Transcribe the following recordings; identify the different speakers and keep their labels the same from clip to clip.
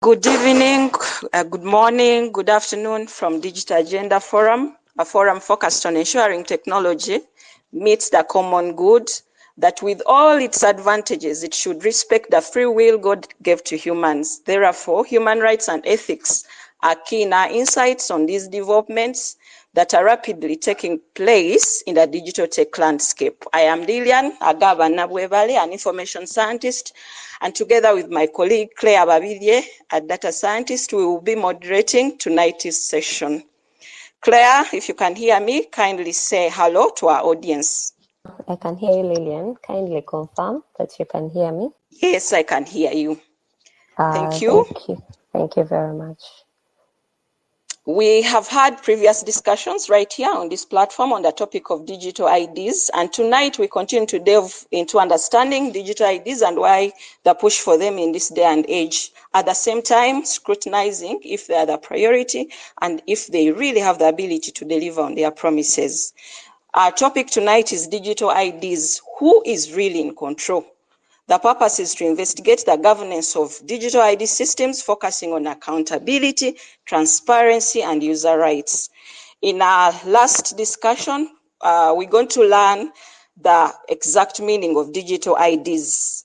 Speaker 1: Good evening, good morning, good afternoon from Digital Agenda Forum, a forum focused on ensuring technology meets the common good, that with all its advantages, it should respect the free will God gave to humans. Therefore, human rights and ethics are key in our insights on these developments that are rapidly taking place in the digital tech landscape. I am Lilian Agaba Nabwebale, an information scientist, and together with my colleague Claire Babidye, a data scientist, we will be moderating tonight's session. Claire, if you can hear me, kindly say hello to our audience.
Speaker 2: I can hear you, Lilian. Kindly confirm that you can hear me.
Speaker 1: Yes, I can hear you. Thank you.
Speaker 2: Thank you. Thank you very much.
Speaker 1: We have had previous discussions right here on this platform on the topic of digital IDs, and tonight we continue to delve into understanding digital IDs and why the push for them in this day and age. At the same time, scrutinizing if they are the priority and if they really have the ability to deliver on their promises. Our topic tonight is digital IDs. Who is really in control? The purpose is to investigate the governance of digital ID systems, focusing on accountability, transparency, and user rights. In our last discussion, we're going to learn the exact meaning of digital IDs.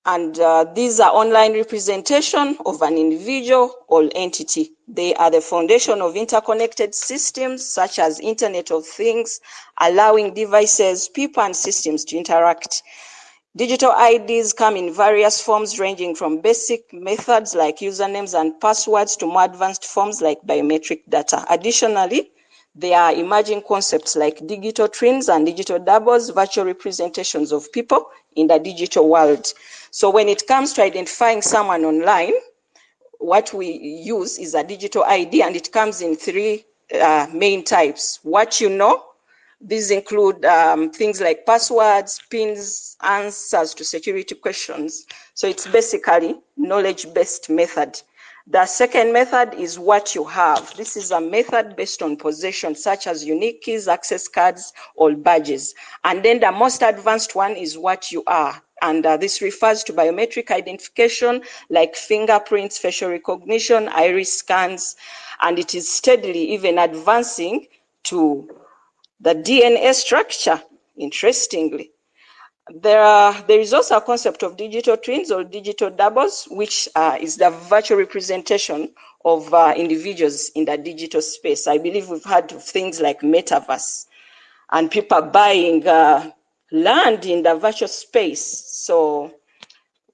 Speaker 1: And these are online representation of an individual or entity. They are the foundation of interconnected systems such as Internet of Things, allowing devices, people, and systems to interact. Digital IDs come in various forms, ranging from basic methods like usernames and passwords to more advanced forms like biometric data. Additionally, there are emerging concepts like digital twins and digital doubles, virtual representations of people in the digital world. So when it comes to identifying someone online, what we use is a digital ID, and it comes in three main types. What you know. These include things like passwords, pins, answers to security questions. So it's basically knowledge-based method. The second method is what you have. This is a method based on possession, such as unique keys, access cards, or badges. And then the most advanced one is what you are. And this refers to biometric identification like fingerprints, facial recognition, iris scans, and it is steadily even advancing to the DNA structure. Interestingly, there is also a concept of digital twins or digital doubles, which is the virtual representation of individuals in the digital space. I believe we've heard of things like metaverse and people buying land in the virtual space. So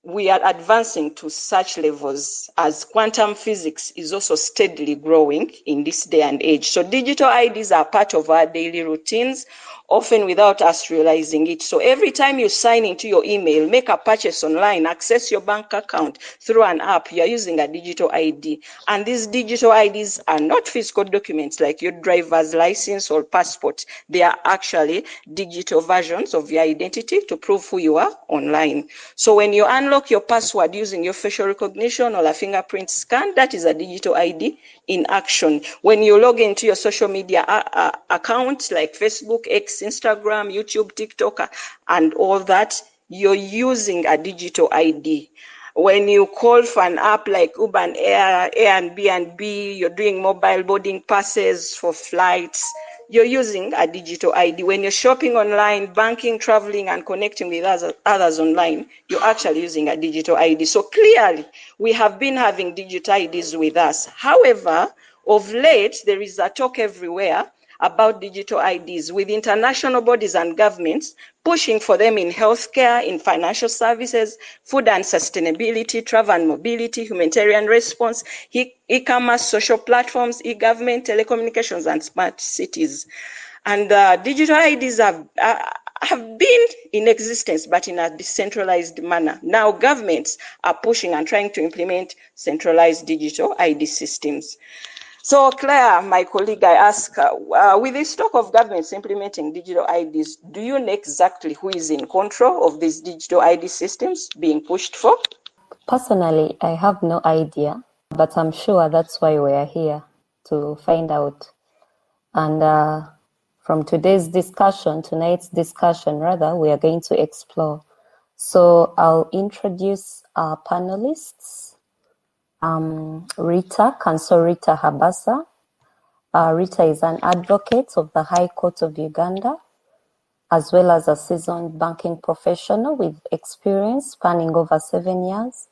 Speaker 1: we are advancing to such levels as quantum physics is also steadily growing in this day and age. So digital IDs are part of our daily routines, often without us realizing it. So every time you sign into your email, make a purchase online, access your bank account through an app, you're using a digital ID. And these digital IDs are not physical documents like your driver's license or passport. They are actually digital versions of your identity to prove who you are online. So when you unlock your password using your facial recognition or a fingerprint scan, that is a digital ID in action. When you log into your social media account like Facebook, X, Instagram, YouTube, TikTok, and all that, you're using a digital ID. When you call for an app like Uber and Airbnb, you're doing mobile boarding passes for flights, you're using a digital ID. When you're shopping online, banking, traveling, and connecting with others online, you're actually using a digital ID. So clearly, we have been having digital IDs with us. However, of late, there is a talk everywhere about digital IDs, with international bodies and governments pushing for them in healthcare, in financial services, food and sustainability, travel and mobility, humanitarian response, e-commerce, social platforms, e-government, telecommunications, and smart cities. And digital IDs have been in existence, but in a decentralized manner. Now governments are pushing and trying to implement centralized digital ID systems. So Claire, my colleague, I ask, with this talk of governments implementing digital IDs, do you know exactly who is in control of these digital ID systems being pushed for?
Speaker 2: Personally, I have no idea, but I'm sure that's why we are here, to find out. And from tonight's discussion, we are going to explore. So I'll introduce our panelists. Rita, Counsel Rita Habasa. Rita is an advocate of the High Court of Uganda, as well as a seasoned banking professional with experience spanning over 7 years,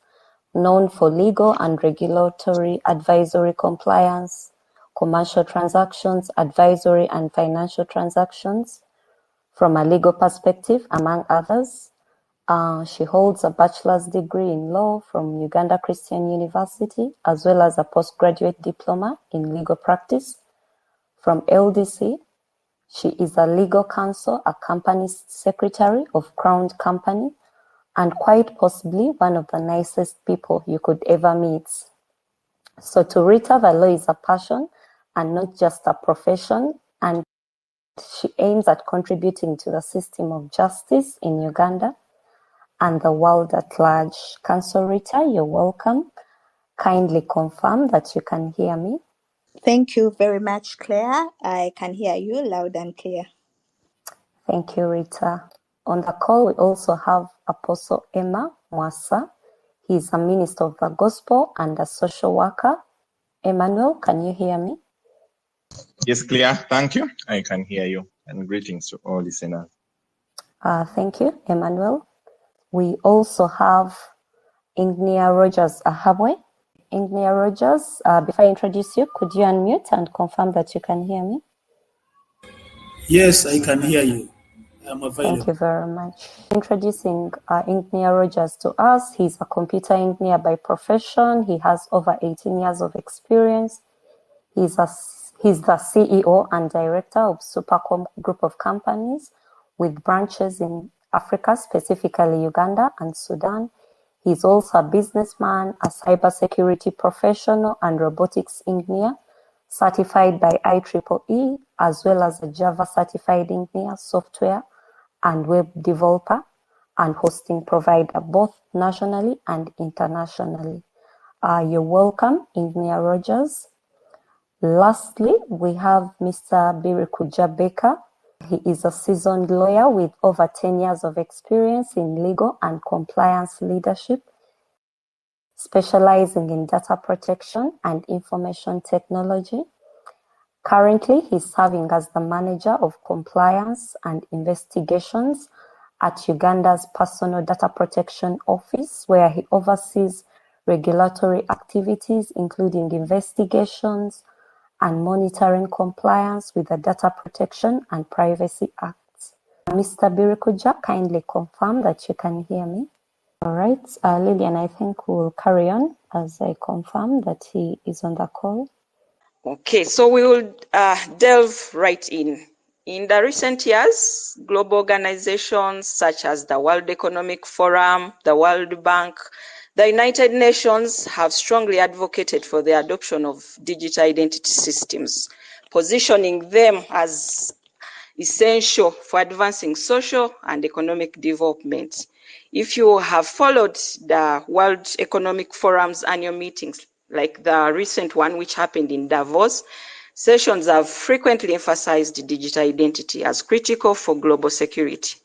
Speaker 2: known for legal and regulatory advisory compliance, commercial transactions, advisory and financial transactions from a legal perspective, among others. She holds a bachelor's degree in law from Uganda Christian University, as well as a postgraduate diploma in legal practice from LDC. She is a legal counsel, a company secretary of Crowned Company, and quite possibly one of the nicest people you could ever meet. So to Rita, the law is a passion and not just a profession, and she aims at contributing to the system of justice in Uganda and the world at large. Counsel Rita, you're welcome. Kindly confirm that you can hear me.
Speaker 3: Thank you very much, Claire. I can hear you loud and clear.
Speaker 2: Thank you, Rita. On the call, we also have Apostle Emma Mwasa. He is a minister of the gospel and a social worker. Emmanuel, can you hear me?
Speaker 4: Yes, Claire, thank you. I can hear you. And greetings to all listeners.
Speaker 2: Thank you, Emmanuel. We also have Ingnia Rogers Ahabwe. Ingnia Rogers, before I introduce you, could you unmute and confirm that you can hear me?
Speaker 5: Yes, I can hear you. I'm available.
Speaker 2: Thank you very much. Introducing Ingnia Rogers to us. He's a computer engineer by profession. He has over 18 years of experience. He's the CEO and director of Supercom Group of Companies with branches in Africa, specifically Uganda and Sudan. He's also a businessman, a cybersecurity professional, and robotics engineer, certified by IEEE, as well as a Java certified engineer, software and web developer, and hosting provider, both nationally and internationally. You're welcome, Engineer Rogers. Lastly, we have Mr. Birikuja Baker. He is a seasoned lawyer with over 10 years of experience in legal and compliance leadership, specializing in data protection and information technology. Currently, he's serving as the manager of compliance and investigations at Uganda's Personal Data Protection Office, where he oversees regulatory activities, including investigations and monitoring compliance with the Data Protection and Privacy Acts. Mr. Birikuja, kindly confirm that you can hear me. All right, Lillian, I think we'll carry on as I confirm that he is on the call.
Speaker 1: Okay, so we will delve right in. In the recent years, global organizations such as the World Economic Forum, the World Bank, the United Nations have strongly advocated for the adoption of digital identity systems, positioning them as essential for advancing social and economic development. If you have followed the World Economic Forum's annual meetings, like the recent one which happened in Davos, sessions have frequently emphasized digital identity as critical for global security,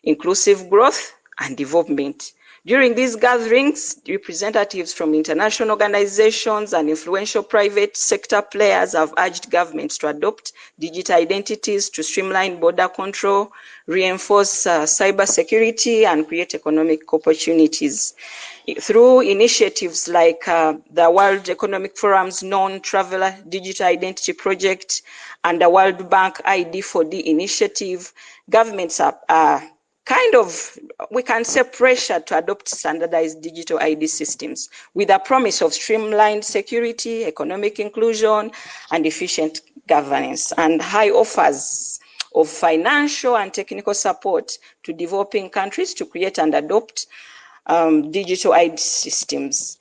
Speaker 1: inclusive growth, and development. During these gatherings, representatives from international organizations and influential private sector players have urged governments to adopt digital identities to streamline border control, reinforce cybersecurity, and create economic opportunities. Through initiatives like the World Economic Forum's Non-Traveler Digital Identity Project and the World Bank ID4D initiative, governments are we can say pressure to adopt standardized digital ID systems with a promise of streamlined security, economic inclusion, and efficient governance, and high offers of financial and technical support to developing countries to create and adopt digital ID systems.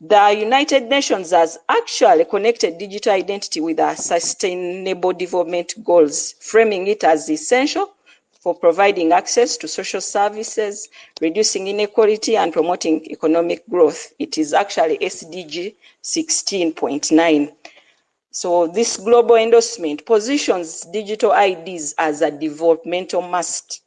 Speaker 1: The United Nations has actually connected digital identity with our sustainable development goals, framing it as essential for providing access to social services, reducing inequality, and promoting economic growth. It is actually SDG 16.9. So this global endorsement positions digital IDs as a developmental must,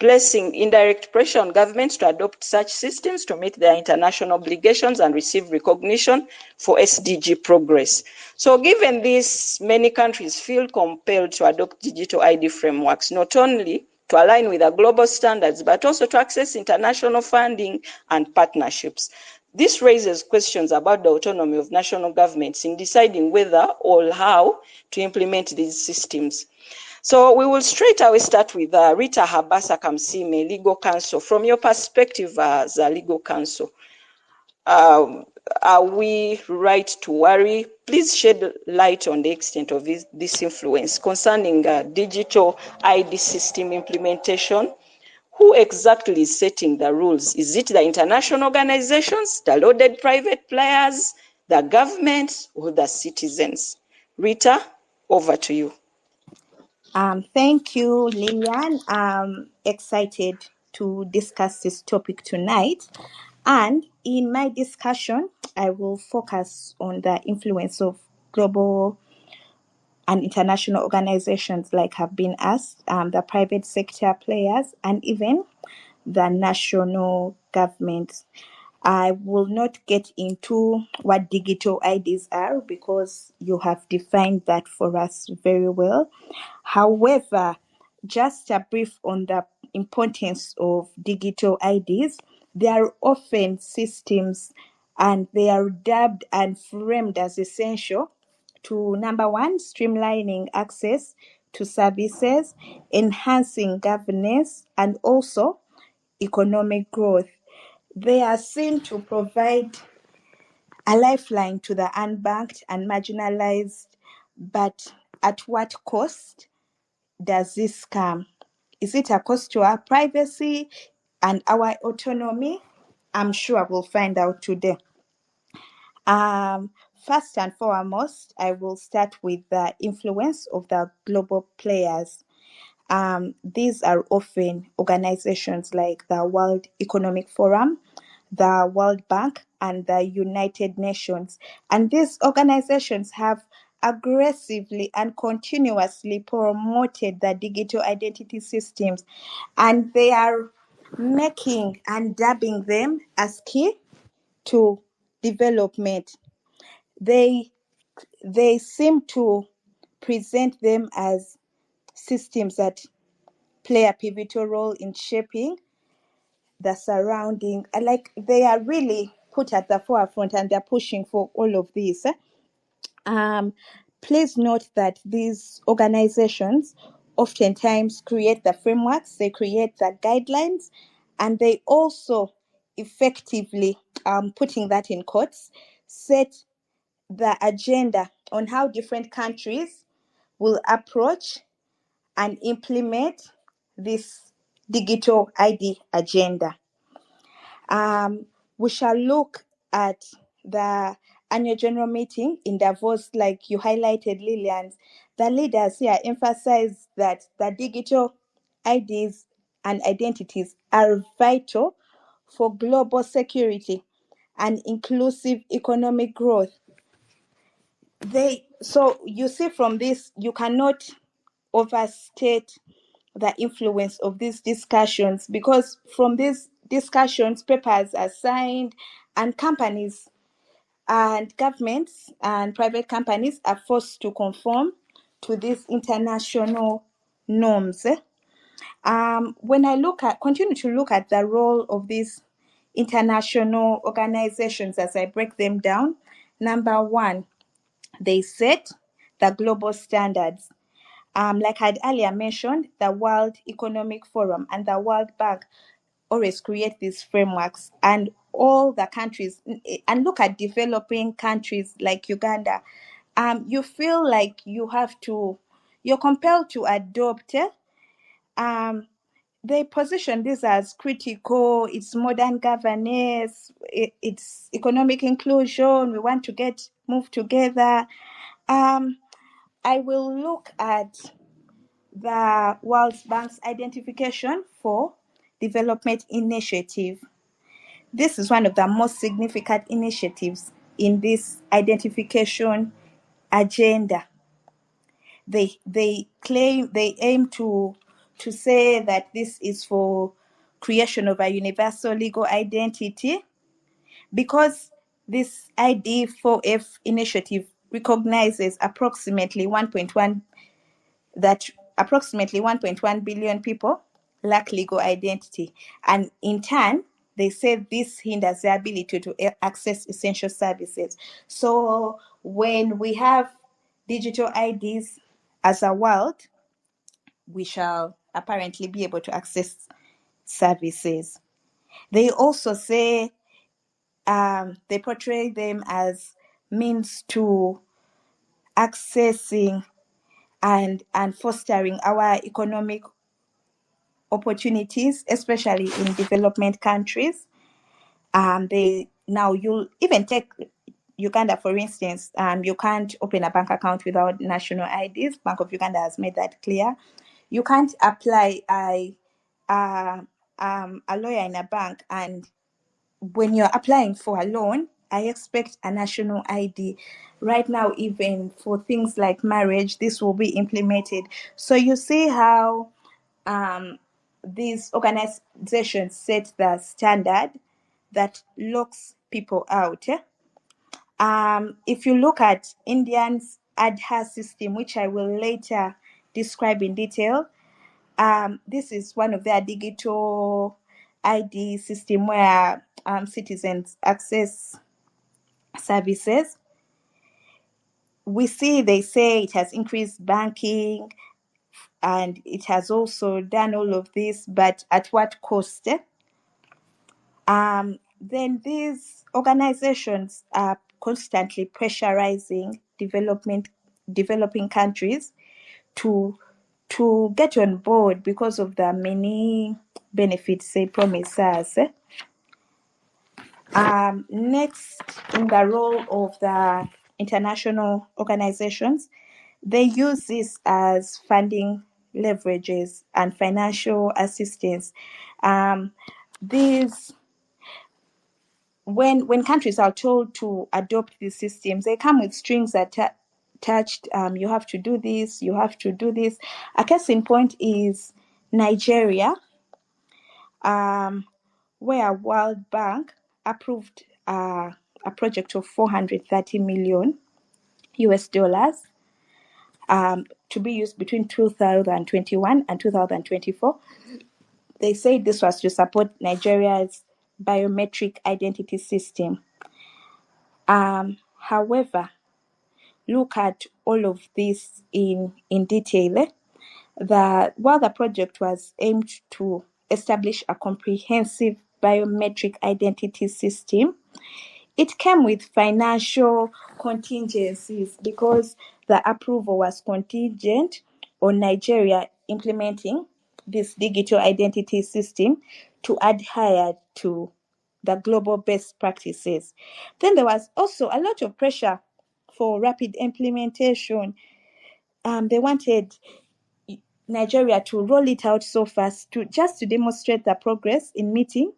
Speaker 1: placing indirect pressure on governments to adopt such systems to meet their international obligations and receive recognition for SDG progress. So given this, many countries feel compelled to adopt digital ID frameworks, not only to align with the global standards, but also to access international funding and partnerships. This raises questions about the autonomy of national governments in deciding whether or how to implement these systems. So we will straight away start with Rita Habasa Kamsime, legal counsel. From your perspective as a legal counsel, are we right to worry? Please shed light on the extent of this influence concerning digital ID system implementation. Who exactly is setting the rules? Is it the international organizations, the loaded private players, the government, or the citizens? Rita, over to you.
Speaker 3: Thank you, Lillian. I'm excited to discuss this topic tonight. And in my discussion, I will focus on the influence of global and international organizations like have been asked, the private sector players, and even the national governments. I will not get into what digital IDs are because you have defined that for us very well. However, just a brief on the importance of digital IDs. They are often systems and they are dubbed and framed as essential to, number one, streamlining access to services, enhancing governance, and also economic growth. They are seen to provide a lifeline to the unbanked and marginalized, but at what cost does this come? Is it a cost to our privacy and our autonomy? I'm sure we'll find out today. First and foremost, I will start with the influence of the global players. These are often organizations like the World Economic Forum, the World Bank, and the United Nations. And these organizations have aggressively and continuously promoted the digital identity systems, and they are making and dubbing them as key to development. They seem to present them as systems that play a pivotal role in shaping the surrounding, like they are really put at the forefront and they're pushing for all of this. Please note that these organizations oftentimes create the frameworks, they create the guidelines, and they also effectively, putting that in quotes, set the agenda on how different countries will approach and implement this digital ID agenda. We shall look at the annual general meeting in Davos, like you highlighted, Lillian. The leaders here emphasize that the digital IDs and identities are vital for global security and inclusive economic growth. So you see from this, you cannot overstate the influence of these discussions, because from these discussions, papers are signed and companies and governments and private companies are forced to conform to these international norms. When I continue to look at the role of these international organizations as I break them down, number one, they set the global standards. Like I had earlier mentioned, the World Economic Forum and the World Bank always create these frameworks, and all the countries, and look at developing countries like Uganda, you feel like you're compelled to adopt. They position this as critical. It's modern governance, it's economic inclusion. We want to move together. I will look at the World Bank's identification for development initiative. This is one of the most significant initiatives in this identification agenda. They aim to to say that this is for creation of a universal legal identity, because this ID4F initiative recognizes approximately 1.1 billion people lack legal identity, and in turn they say this hinders their ability to access essential services. So when we have digital IDs as a world, we shall apparently be able to access services. They also say they portray them as means to accessing and fostering our economic opportunities, especially in development countries. You'll even take Uganda, for instance. You can't open a bank account without national IDs. Bank of Uganda has made that clear. You can't apply a lawyer in a bank, and when you're applying for a loan, I expect a national ID. Right now, even for things like marriage, this will be implemented. So you see how these organizations set the standard that locks people out. If you look at Indians' Aadhaar system, which I will later describe in detail, this is one of their digital ID system where citizens access services. We see they say it has increased banking and it has also done all of this, but at what cost? Then these organizations are constantly pressurizing developing countries to get on board because of the many benefits they promise us. Next, in the role of the international organizations, they use this as funding leverages and financial assistance. These When countries are told to adopt these systems, they come with strings attached. You have to do this, you have to do this. A case in point is Nigeria, where World Bank approved a project of 430 million US dollars to be used between 2021 and 2024. They say this was to support Nigeria's biometric identity system. However, look at all of this in detail. While the project was aimed to establish a comprehensive biometric identity system, it came with financial contingencies because the approval was contingent on Nigeria implementing this digital identity system to adhere to the global best practices. Then there was also a lot of pressure for rapid implementation. They wanted Nigeria to roll it out so fast to demonstrate the progress in meeting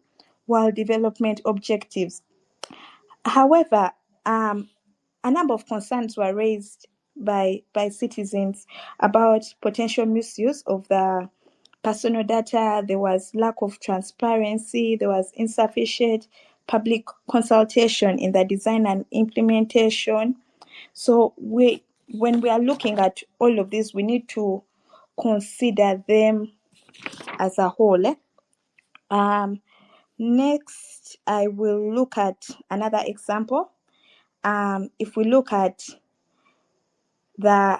Speaker 3: world development objectives. However, a number of concerns were raised by citizens about potential misuse of the personal data. There was lack of transparency. There was insufficient public consultation in the design and implementation. So when we are looking at all of this, we need to consider them as a whole. Next, I will look at another example. If we look at the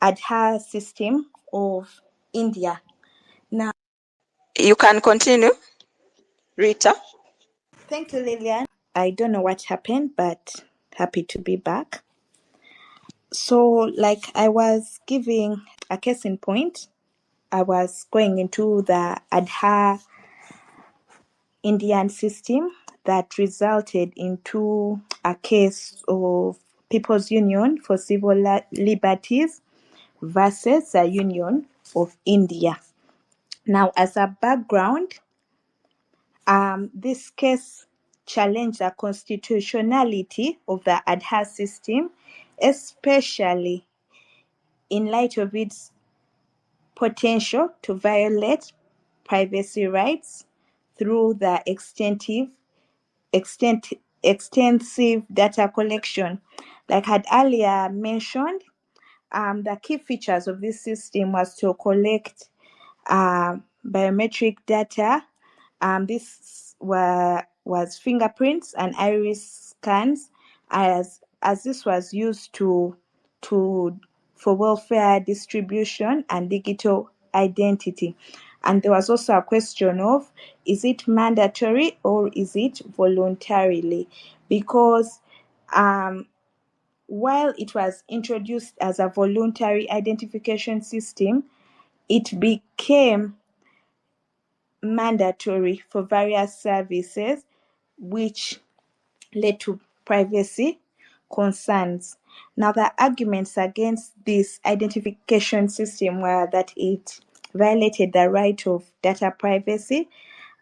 Speaker 3: Aadhaar system of India. Now,
Speaker 1: You can continue, Rita.
Speaker 3: thank you, Lillian. I don't know what happened, but happy to be back. So, like I was giving a case in point, I was going into the Aadhaar Indian system that resulted into a case of People's Union for Civil Liberties versus the Union of India. Now, as a background, this case challenged the constitutionality of the Aadhaar system, especially in light of its potential to violate privacy rights through the extensive data collection. Like I had earlier mentioned, the key features of this system was to collect biometric data. This was fingerprints and iris scans, as this was used to for welfare distribution and digital identity. And there was also a question of, is it mandatory or is it voluntarily? Because while it was introduced as a voluntary identification system, it became mandatory for various services, which led to privacy concerns. Now, the arguments against this identification system were that it violated the right of data privacy.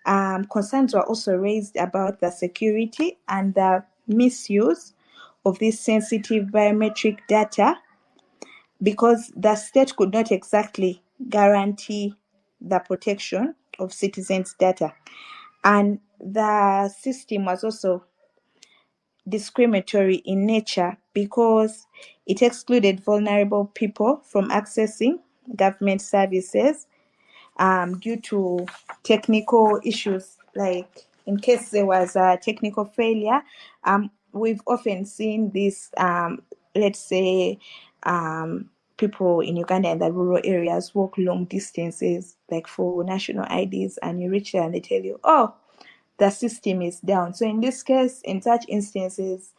Speaker 3: Concerns were also raised about the security and the misuse of this sensitive biometric data, because the state could not exactly guarantee the protection of citizens' data. And the system was also discriminatory in nature because it excluded vulnerable people from accessing government services due to technical issues. Like in case there was a technical failure, we've often seen this, let's say, people in Uganda in the rural areas walk long distances, like for national IDs, and you reach there and they tell you, oh, the system is down. So in this case, in such instances,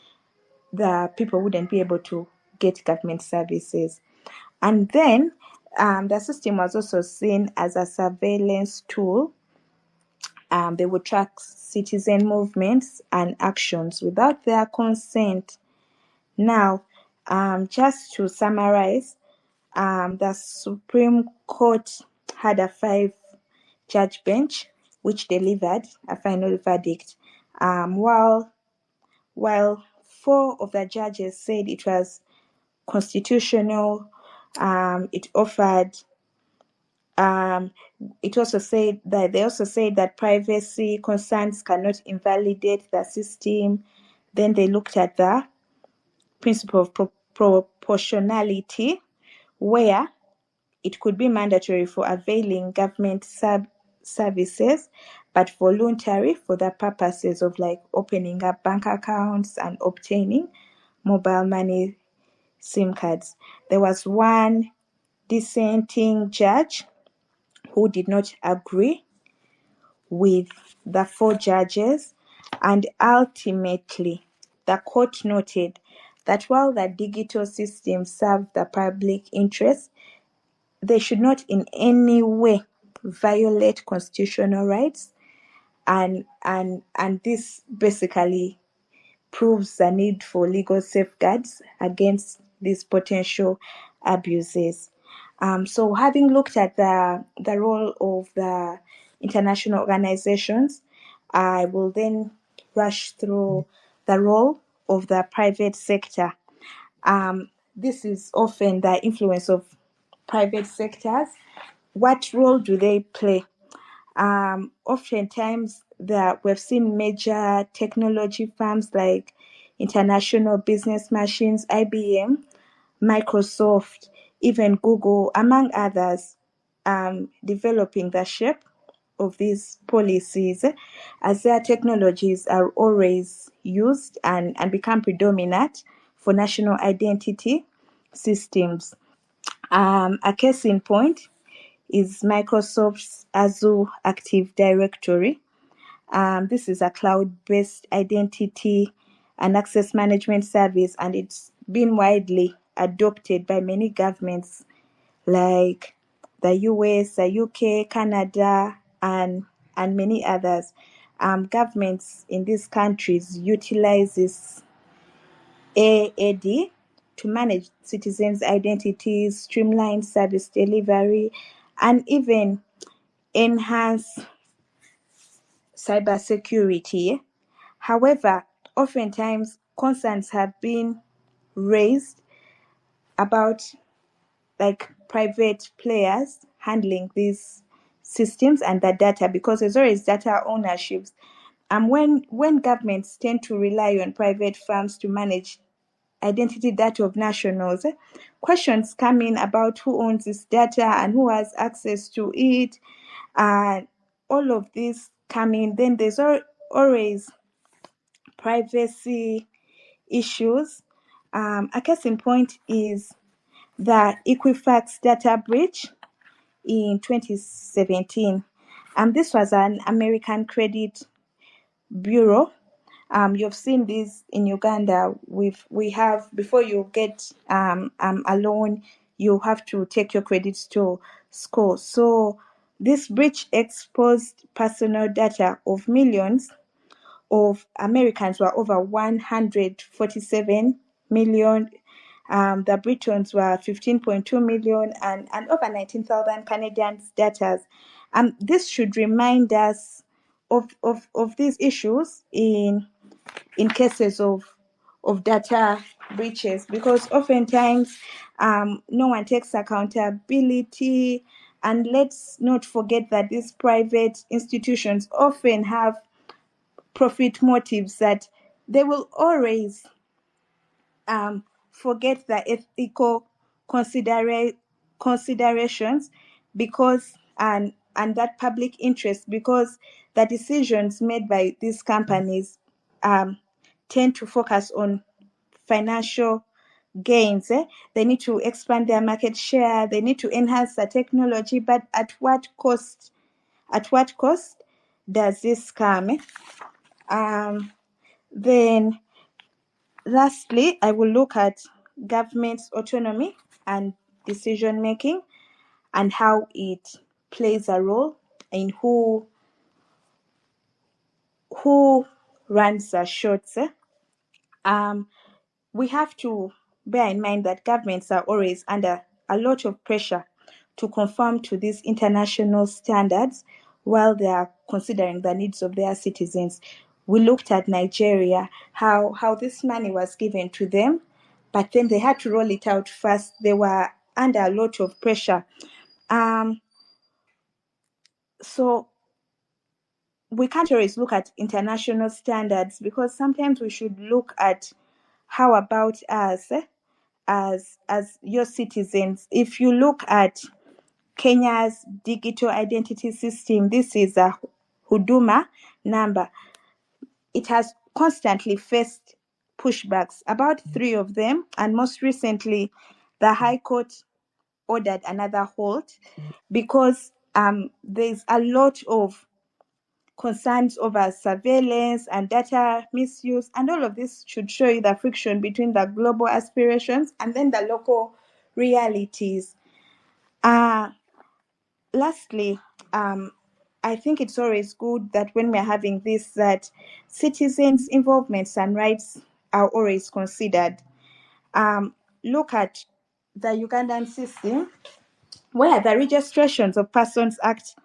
Speaker 3: the people wouldn't be able to get government services. And then the system was also seen as a surveillance tool. They would track citizen movements and actions without their consent. Now, just to summarize, the Supreme Court had a 5-judge bench which delivered a final verdict, while 4 of the judges said it was constitutional. It also said that privacy concerns cannot invalidate the system. Then they looked at the principle of proportionality, where it could be mandatory for availing government services, but voluntary for the purposes of like opening up bank accounts and obtaining mobile money SIM cards. There was one dissenting judge who did not agree with the 4 judges, and ultimately the court noted that while the digital systems serve the public interest, they should not in any way violate constitutional rights, and this basically proves the need for legal safeguards against these potential abuses. So having looked at the role of the international organizations, I will then rush through the role of the private sector. This is often the influence of private sectors. What role do they play? Oftentimes we've seen major technology firms like International Business Machines, IBM, Microsoft, even Google, among others, developing the shape of these policies, as their technologies are always used and become predominant for national identity systems. A case in point is Microsoft's Azure Active Directory. This is a cloud-based identity and access management service, and it's been widely adopted by many governments like the US, the UK, Canada, and many others. Governments in these countries utilize this AAD to manage citizens' identities, streamline service delivery, and even enhance cybersecurity. However, oftentimes concerns have been raised about like private players handling these systems and the data, because there's always data ownerships. When governments tend to rely on private firms to manage identity data of nationals, questions come in about who owns this data and who has access to it, and all of this come in. Then there's always privacy issues. A case in point is the Equifax data breach in 2017. This was an American credit bureau. You've seen this in Uganda. We have, before you get a loan, you have to take your credit score. So this breach exposed personal data of millions of Americans, were over 147 million. The Britons were 15.2 million, and over 19,000 Canadians' data. This should remind us of these issues in cases of data breaches, because oftentimes no one takes accountability. And let's not forget that these private institutions often have profit motives, that they will always forget the ethical considerations, because and that public interest, because the decisions made by these companies tend to focus on financial gains. They need to expand their market share, they need to enhance the technology, but at what cost? At what cost does this come? Then lastly, I will look at government's autonomy and decision making, and how it plays a role in who runs the shots. We have to bear in mind that governments are always under a lot of pressure to conform to these international standards while they are considering the needs of their citizens. We looked at Nigeria, how this money was given to them, but then they had to roll it out first. They were under a lot of pressure. So we can't always look at international standards, because sometimes we should look at how about us as your citizens. If you look at Kenya's digital identity system, this is a Huduma number. It has constantly faced pushbacks, about 3 of them, and most recently the High Court ordered another halt, because there's a lot of concerns over surveillance and data misuse, and all of this should show you the friction between the global aspirations and then the local realities. Lastly, I think it's always good that when we're having this, that citizens' involvements and rights are always considered. Look at the Ugandan system, where the Registrations of Persons Act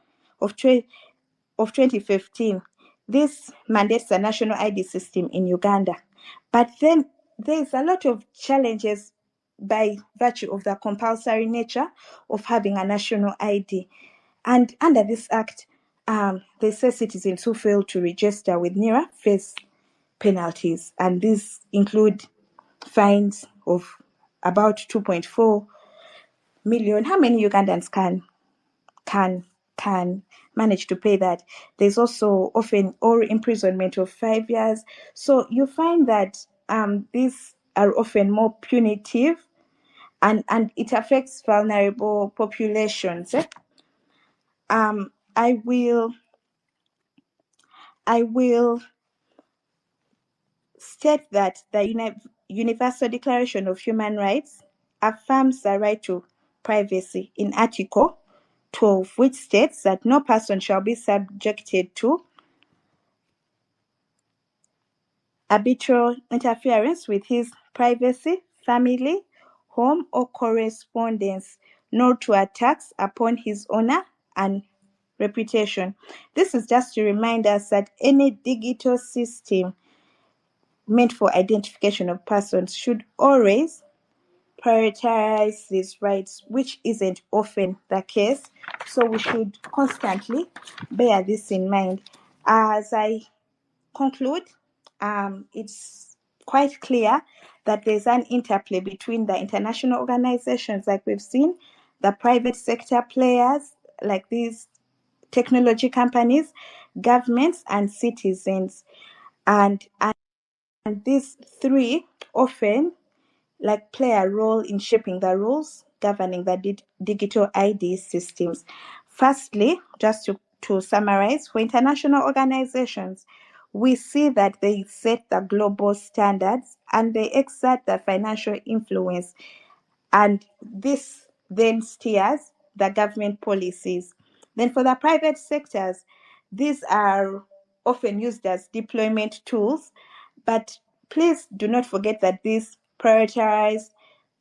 Speaker 3: of 2015, this mandates the national ID system in Uganda. But then there's a lot of challenges by virtue of the compulsory nature of having a national ID. And under this act, they say citizens who fail to register with NIRA face penalties, and these include fines of about 2.4 million. How many Ugandans can manage to pay that? There's also often or imprisonment of 5 years. So you find that these are often more punitive, and it affects vulnerable populations. I will state that the Universal Declaration of Human Rights affirms the right to privacy in Article 12, which states that no person shall be subjected to arbitrary interference with his privacy, family, home, or correspondence, nor to attacks upon his honor and reputation. This is just to remind us that any digital system meant for identification of persons should always prioritize these rights, which isn't often the case. So we should constantly bear this in mind. As I conclude, it's quite clear that there's an interplay between the international organizations, like we've seen, the private sector players, like these technology companies, governments, and citizens. And these three often play a role in shaping the rules governing the digital ID systems. Firstly, just to summarize, for international organizations, we see that they set the global standards and they exert the financial influence, and this then steers the government policies. Then for the private sectors, these are often used as deployment tools, but please do not forget that these prioritize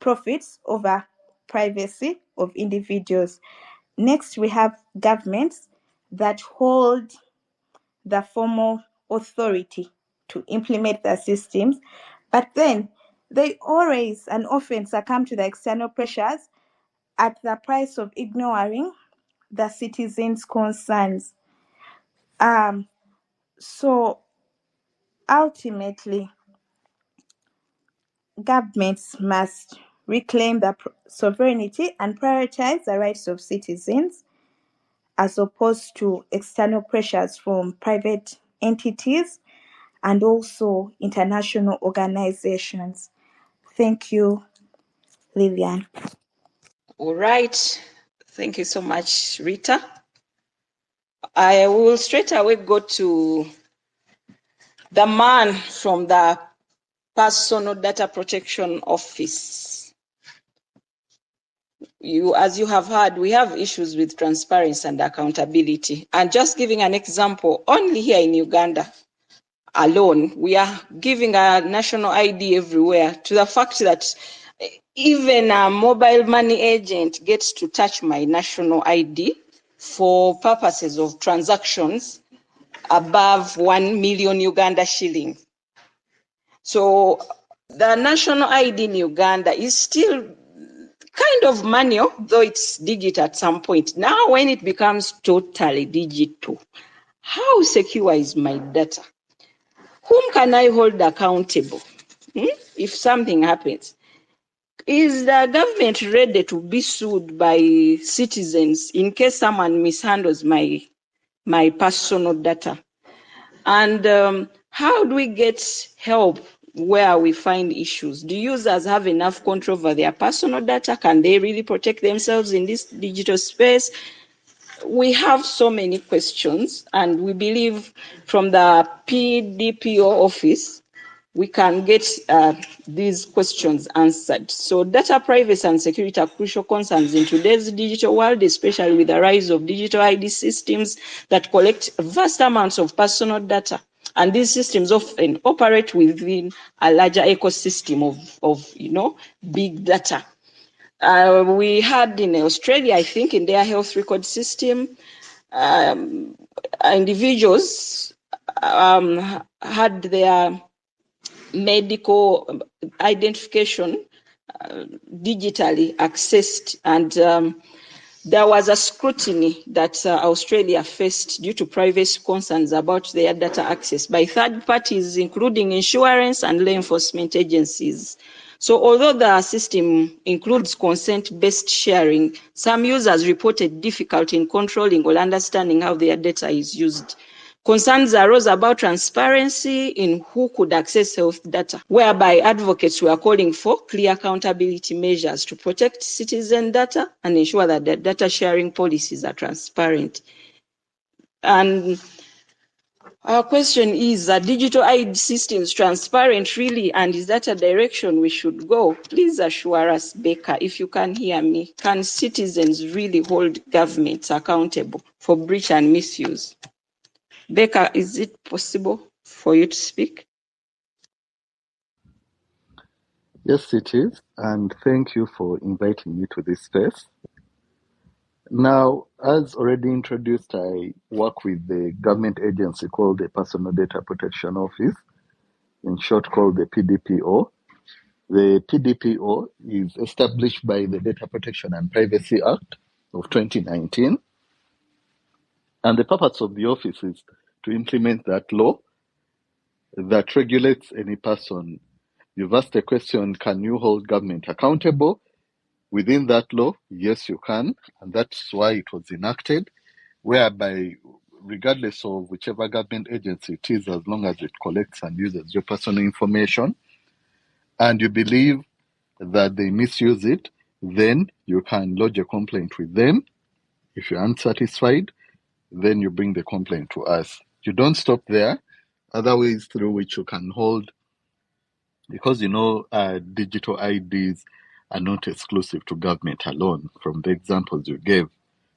Speaker 3: profits over privacy of individuals. Next, we have governments that hold the formal authority to implement the systems, but then they always and often succumb to the external pressures at the price of ignoring the citizens' concerns. So ultimately, governments must reclaim the sovereignty and prioritize the rights of citizens as opposed to external pressures from private entities and also international organizations. Thank you, Lillian.
Speaker 1: All right. Thank you so much, Rita. I will straight away go to the man from the Personal Data Protection Office. As you have heard, we have issues with transparency and accountability. And just giving an example, only here in Uganda alone, we are giving a national ID everywhere, to the fact that even a mobile money agent gets to touch my national ID for purposes of transactions above 1 million Uganda shillings. So the national ID in Uganda is still kind of manual, though it's digital at some point. Now, when it becomes totally digital, how secure is my data? Whom can I hold accountable if something happens? Is the government ready to be sued by citizens in case someone mishandles my personal data? And how do we get help where we find issues? Do users have enough control over their personal data? Can they really protect themselves in this digital space? We have so many questions, and we believe from the PDPO office, we can get these questions answered. So data privacy and security are crucial concerns in today's digital world, especially with the rise of digital ID systems that collect vast amounts of personal data. And these systems often operate within a larger ecosystem of big data. We had in Australia, I think, in their health record system, individuals had their medical identification digitally accessed, and there was a scrutiny that Australia faced due to privacy concerns about their data access by third parties, including insurance and law enforcement agencies. So although the system includes consent-based sharing, some users reported difficulty in controlling or understanding how their data is used. Concerns arose about transparency in who could access health data, whereby advocates were calling for clear accountability measures to protect citizen data and ensure that the data sharing policies are transparent. And our question is, are digital ID systems transparent really, and is that a direction we should go? Please assure us, Becca, if you can hear me, can citizens really hold governments accountable for breach and misuse? Becca, is it possible for you to speak?
Speaker 6: Yes, it is, and thank you for inviting me to this space. Now, as already introduced, I work with the government agency called the Personal Data Protection Office, in short called the PDPO. The PDPO is established by the Data Protection and Privacy Act of 2019. And the purpose of the office is to implement that law that regulates any person. You've asked the question, can you hold government accountable? Within that law, yes, you can. And that's why it was enacted, whereby regardless of whichever government agency it is, as long as it collects and uses your personal information, and you believe that they misuse it, then you can lodge a complaint with them. If you're unsatisfied, then you bring the complaint to us. You don't stop there. Other ways through which you can hold, because digital IDs are not exclusive to government alone. From the examples you gave,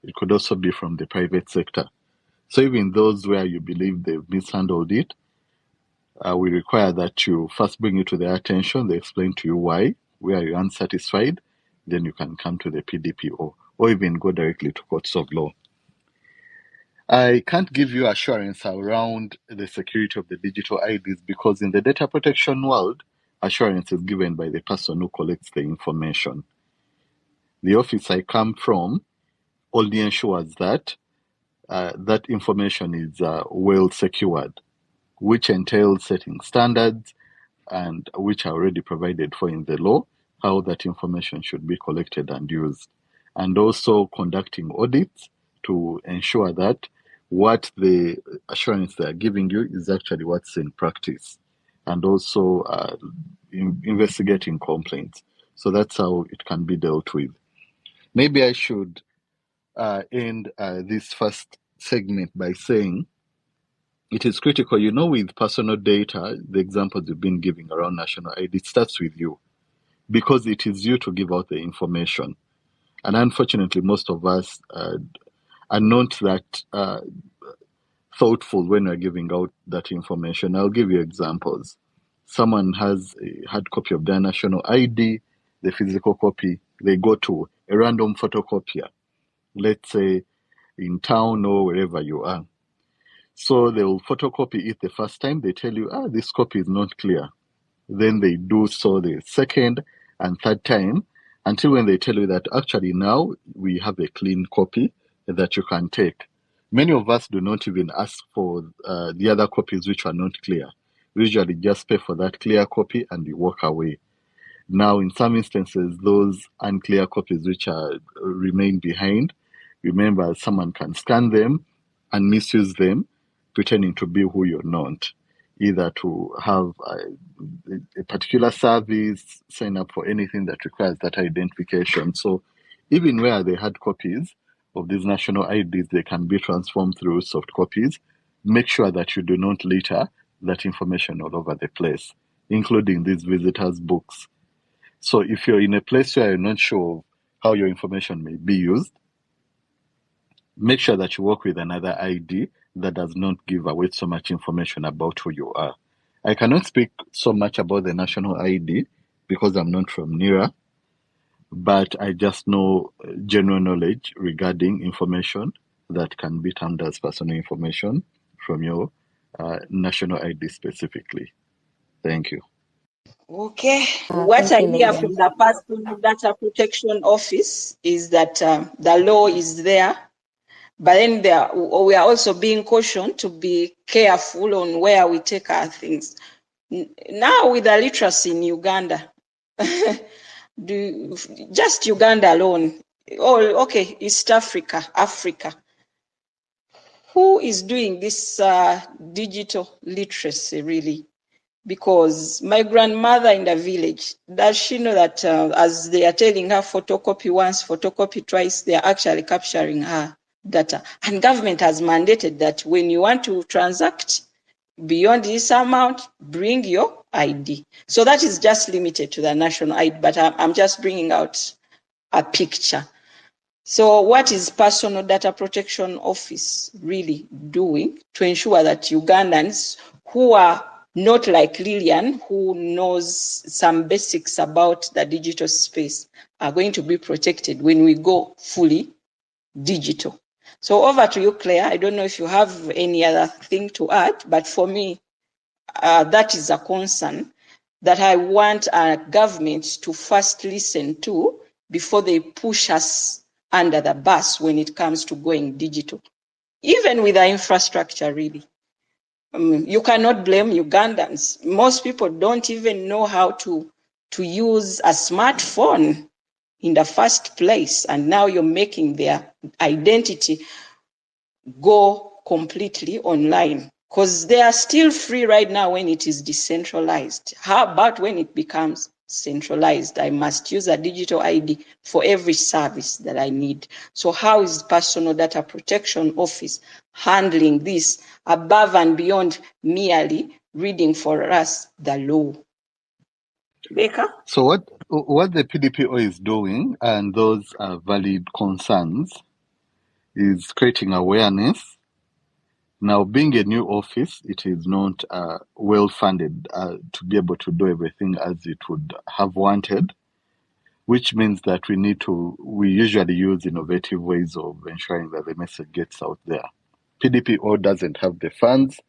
Speaker 6: it could also be from the private sector. So even those where you believe they've mishandled it, we require that you first bring it to their attention. They explain to you why. Where you're unsatisfied, then you can come to the PDPO or even go directly to courts of law. I can't give you assurance around the security of the digital IDs because in the data protection world, assurance is given by the person who collects the information. The office I come from only ensures that that information is well secured, which entails setting standards and which are already provided for in the law, how that information should be collected and used, and also conducting audits to ensure that what the assurance they are giving you is actually what's in practice, and also investigating complaints. So that's how it can be dealt with. Maybe I should end this first segment by saying it is critical, with personal data, the examples you've been giving around national ID, it starts with you because it is you to give out the information. And unfortunately, most of us are not that thoughtful when we're giving out that information. I'll give you examples. Someone has a hard copy of their national ID, the physical copy, they go to a random photocopier, let's say in town or wherever you are. So they will photocopy it the first time. They tell you, this copy is not clear. Then they do so the second and third time until when they tell you that actually now we have a clean copy that you can take. Many of us do not even ask for the other copies which are not clear. We usually just pay for that clear copy and you walk away. Now, in some instances, those unclear copies which remain behind, remember someone can scan them and misuse them, pretending to be who you're not, either to have a particular service, sign up for anything that requires that identification. So even where they had copies of these national IDs, they can be transformed through soft copies. Make sure that you do not litter that information all over the place, including these visitors' books. So if you're in a place where you're not sure how your information may be used, make sure that you work with another ID that does not give away so much information about who you are. I cannot speak so much about the national ID because I'm not from NERA, but I just know general knowledge regarding information that can be termed as personal information from your national ID specifically. Thank you.
Speaker 1: Okay. What
Speaker 2: Thank
Speaker 1: I
Speaker 2: you,
Speaker 1: hear from
Speaker 2: Lilian.
Speaker 1: the Personal Data Protection Office is that the law is there, but then we are also being cautioned to be careful on where we take our things. Now with the literacy in Uganda, just Uganda alone, okay, East Africa, who is doing this digital literacy really? Because my grandmother in the village, does she know that as they are telling her photocopy once, photocopy twice, they are actually capturing her data? And government has mandated that when you want to transact beyond this amount, bring your ID. So that is just limited to the national ID, but I'm just bringing out a picture. So what is Personal Data Protection Office really doing to ensure that Ugandans who are not like Lilian, who knows some basics about the digital space, are going to be protected when we go fully digital? So over to you, Claire. I don't know if you have any other thing to add, but for me, that is a concern. that I want our government to first listen to before they push us under the bus when it comes to going digital. Even with our infrastructure, really. You cannot blame Ugandans. Most people don't even know how to use a smartphone in the first place, and now you're making their identity go completely online, because they are still free right now when it is decentralized. How about when it becomes centralized? I must use a digital ID for every service that I need. So how is Personal Data Protection Office handling this above and beyond merely reading for us the law? Baker?
Speaker 6: So what the PDPO is doing, and those are valid concerns, is creating awareness. Now, being a new office, it is not well funded to be able to do everything as it would have wanted, which means that we usually use innovative ways of ensuring that the message gets out there. PDPO doesn't have the funds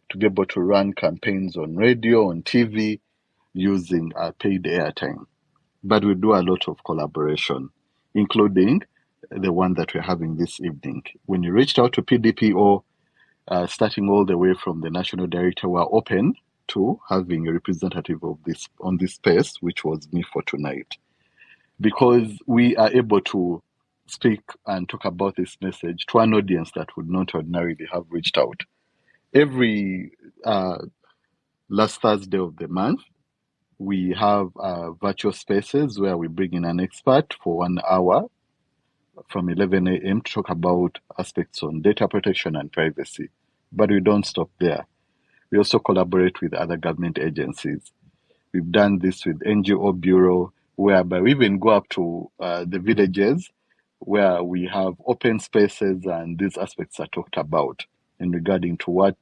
Speaker 6: to be able to run campaigns on radio, on TV, using paid airtime. But we do a lot of collaboration, including the one that we're having this evening. When you reached out to PDPO, starting all the way from the national director, we're open to having a representative of this on this space, which was me for tonight, because we are able to speak and talk about this message to an audience that would not ordinarily have reached out. Every last Thursday of the month, we have virtual spaces where we bring in an expert for 1 hour from 11 a.m. to talk about aspects on data protection and privacy. But we don't stop there. We also collaborate with other government agencies. We've done this with NGO Bureau, whereby we even go up to the villages where we have open spaces and these aspects are talked about in regarding to what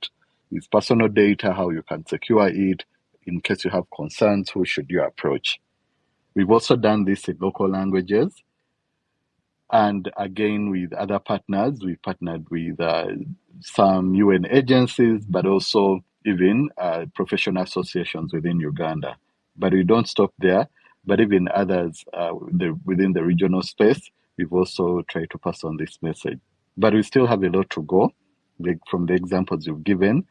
Speaker 6: is personal data, how you can secure it, in case you have concerns, who should you approach. We've also done this in local languages. And again, with other partners, we partnered with some UN agencies, but also even professional associations within Uganda. But we don't stop there. But even others within the regional space, we've also tried to pass on this message. But we still have a lot to go, from the examples you've given.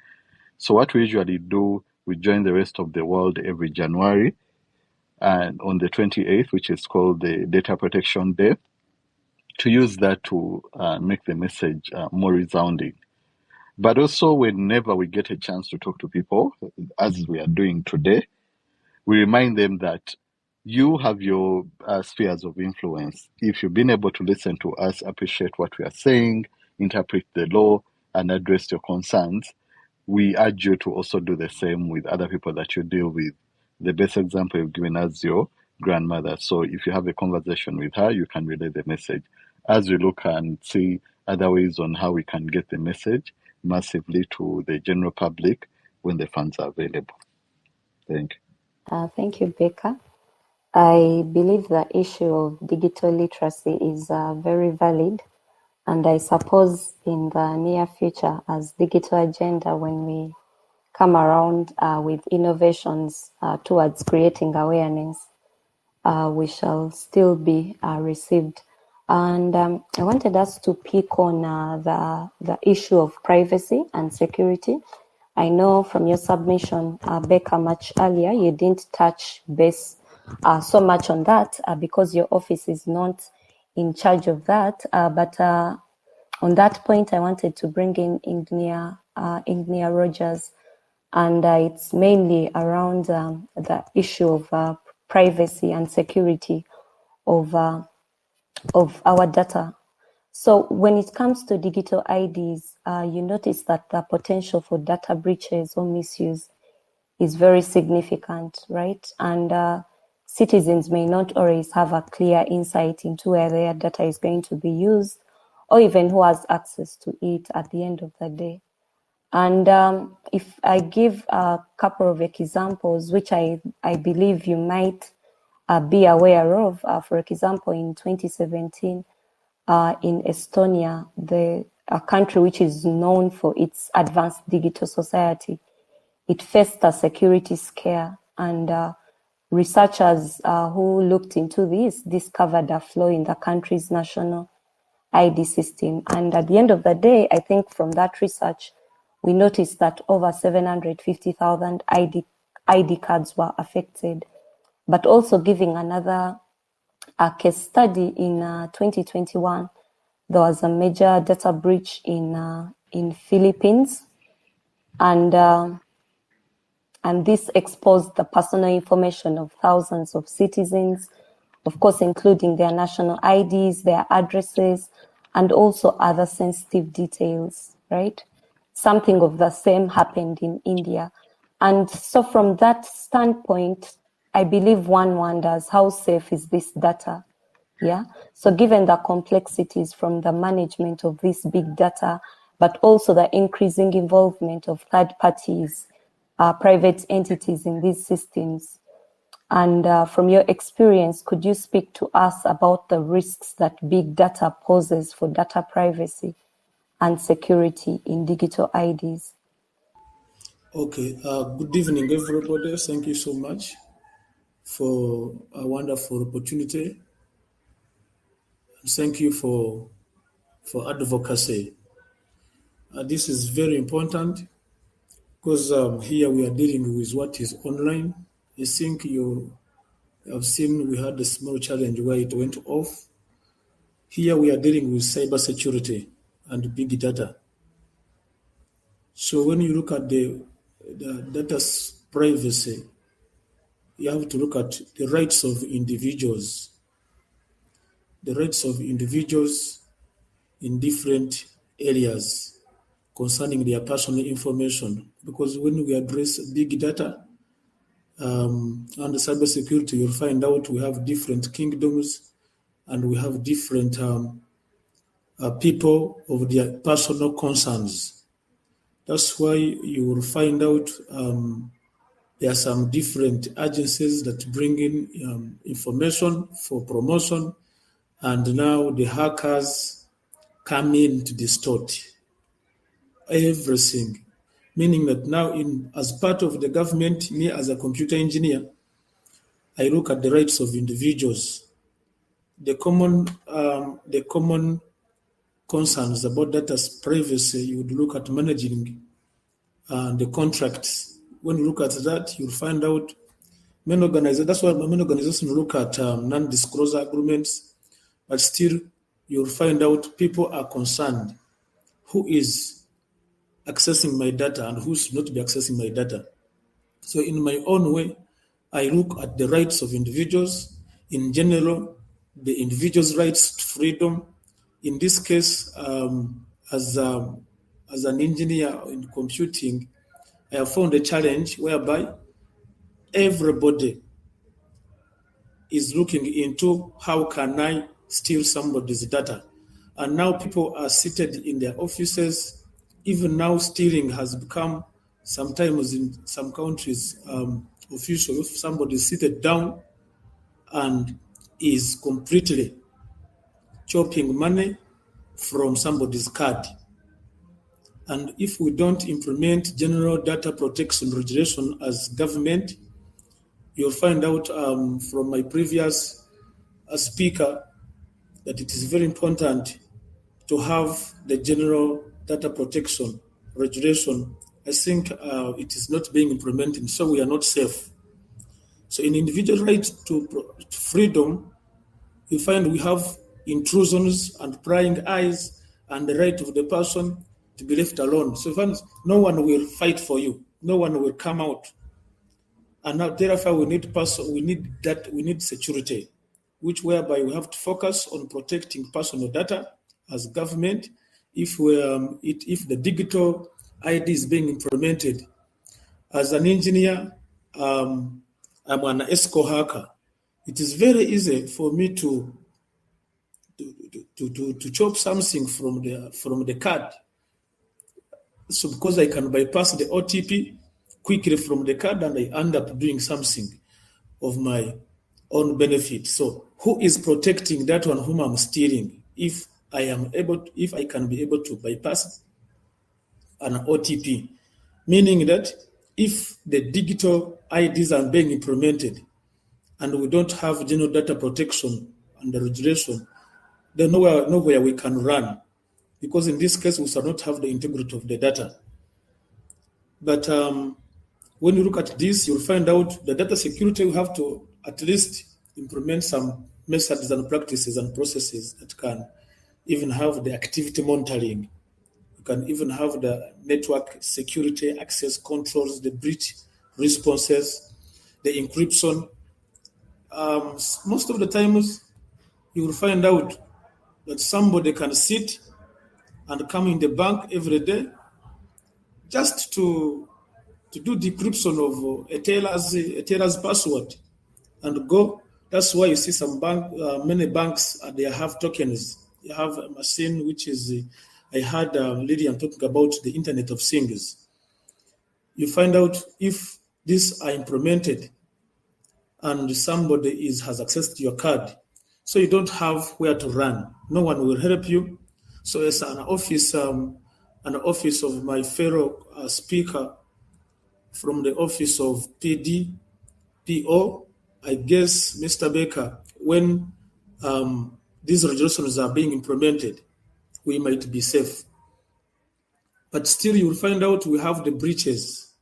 Speaker 6: So what we usually do, we join the rest of the world every January, and on the 28th, which is called the Data Protection Day, to use that to make the message more resounding. But also, whenever we get a chance to talk to people, as we are doing today, we remind them that you have your spheres of influence. If you've been able to listen to us, appreciate what we are saying, interpret the law, and address your concerns, we urge you to also do the same with other people that you deal with. The best example you've given us your grandmother. So if you have a conversation with her, you can relay the message. As we look and see other ways on how we can get the message massively to the general public when the funds are available. Thank you.
Speaker 2: Thank you, Baker. I believe the issue of digital literacy is very valid. And I suppose in the near future, as digital agenda, when we come around with innovations towards creating awareness, we shall still be received. And I wanted us to pick on the issue of privacy and security. I know from your submission, Becca, much earlier, you didn't touch base so much on that because your office is not in charge of that. But on that point, I wanted to bring in Ignia Rogers, and it's mainly around the issue of privacy and security of our data. So when it comes to digital IDs, you notice that the potential for data breaches or misuse is very significant, right? And citizens may not always have a clear insight into where their data is going to be used, or even who has access to it at the end of the day. And if I give a couple of examples, which I believe you might be aware of, for example, in 2017, in Estonia, a country which is known for its advanced digital society, it faced a security scare And researchers who looked into this discovered a flaw in the country's national ID system. And at the end of the day, I think from that research, we noticed that over 750,000 ID cards were affected. But also giving another case study in 2021, there was a major data breach in Philippines, and this exposed the personal information of thousands of citizens, of course, including their national IDs, their addresses, and also other sensitive details, right? Something of the same happened in India. And so from that standpoint, I believe one wonders, how safe is this data? Yeah. So given the complexities from the management of this big data, but also the increasing involvement of third parties, private entities in these systems, and from your experience, could you speak to us about the risks that big data poses for data privacy and security in digital IDs?
Speaker 5: Okay, good evening, everybody. Thank you so much for a wonderful opportunity. Thank you for advocacy. This is very important because here we are dealing with what is online. I think you have seen we had a small challenge where it went off. Here we are dealing with cybersecurity and big data. So when you look at the data's privacy, you have to look at the rights of individuals. The rights of individuals in different areas concerning their personal information. Because when we address big data and cybersecurity, you'll find out we have different kingdoms and we have different people of their personal concerns. That's why you will find out there are some different agencies that bring in information for promotion, and now the hackers come in to distort everything. Meaning that now, as part of the government, me as a computer engineer, I look at the rights of individuals. The common concerns about data's privacy, you would look at managing the contracts. When you look at that, you'll find out many organizations. That's why many organizations look at non-disclosure agreements, but still you'll find out people are concerned who is accessing my data and who should not be accessing my data. So in my own way, I look at the rights of individuals in general, the individual's rights to freedom. In this case, as an engineer in computing, I have found a challenge whereby everybody is looking into how can I steal somebody's data. And now people are seated in their offices. Even now stealing has become, sometimes in some countries, official. If somebody is seated down and is completely chopping money from somebody's card. And if we don't implement general data protection regulation as government, you'll find out from my previous speaker that it is very important to have the general data protection regulation. I think it is not being implemented, so we are not safe. So in individual right to freedom, you find we have intrusions and prying eyes and the right of the person to be left alone. So no one will fight for you. No one will come out. And now, therefore, we need security, whereby we have to focus on protecting personal data as government. If the digital ID is being implemented, as an engineer, I'm an ESCO hacker. It is very easy for me to chop something from the card. So because I can bypass the OTP quickly from the card, and I end up doing something of my own benefit. So who is protecting that one whom I'm stealing? If I can be able to bypass an OTP, meaning that if the digital IDs are being implemented and we don't have general data protection and the regulation, there's nowhere we can run, because in this case we shall not have the integrity of the data. But when you look at this, you'll find out the data security, we have to at least implement some methods and practices and processes that can even have the activity monitoring. You can even have the network security access controls, the breach responses, the encryption. Most of the times, you will find out that somebody can sit and come in the bank every day just to do decryption of a teller's password and go. That's why you see some many banks, they have tokens. You have a machine which is, I heard Lydian talking about the Internet of Things. You find out if these are implemented and somebody has access to your card, so you don't have where to run. No one will help you. So as an office of my fellow speaker from the office of PO, I guess, Mr. Baker, when these regulations are being implemented, we might be safe. But still, you will find out we have the breaches.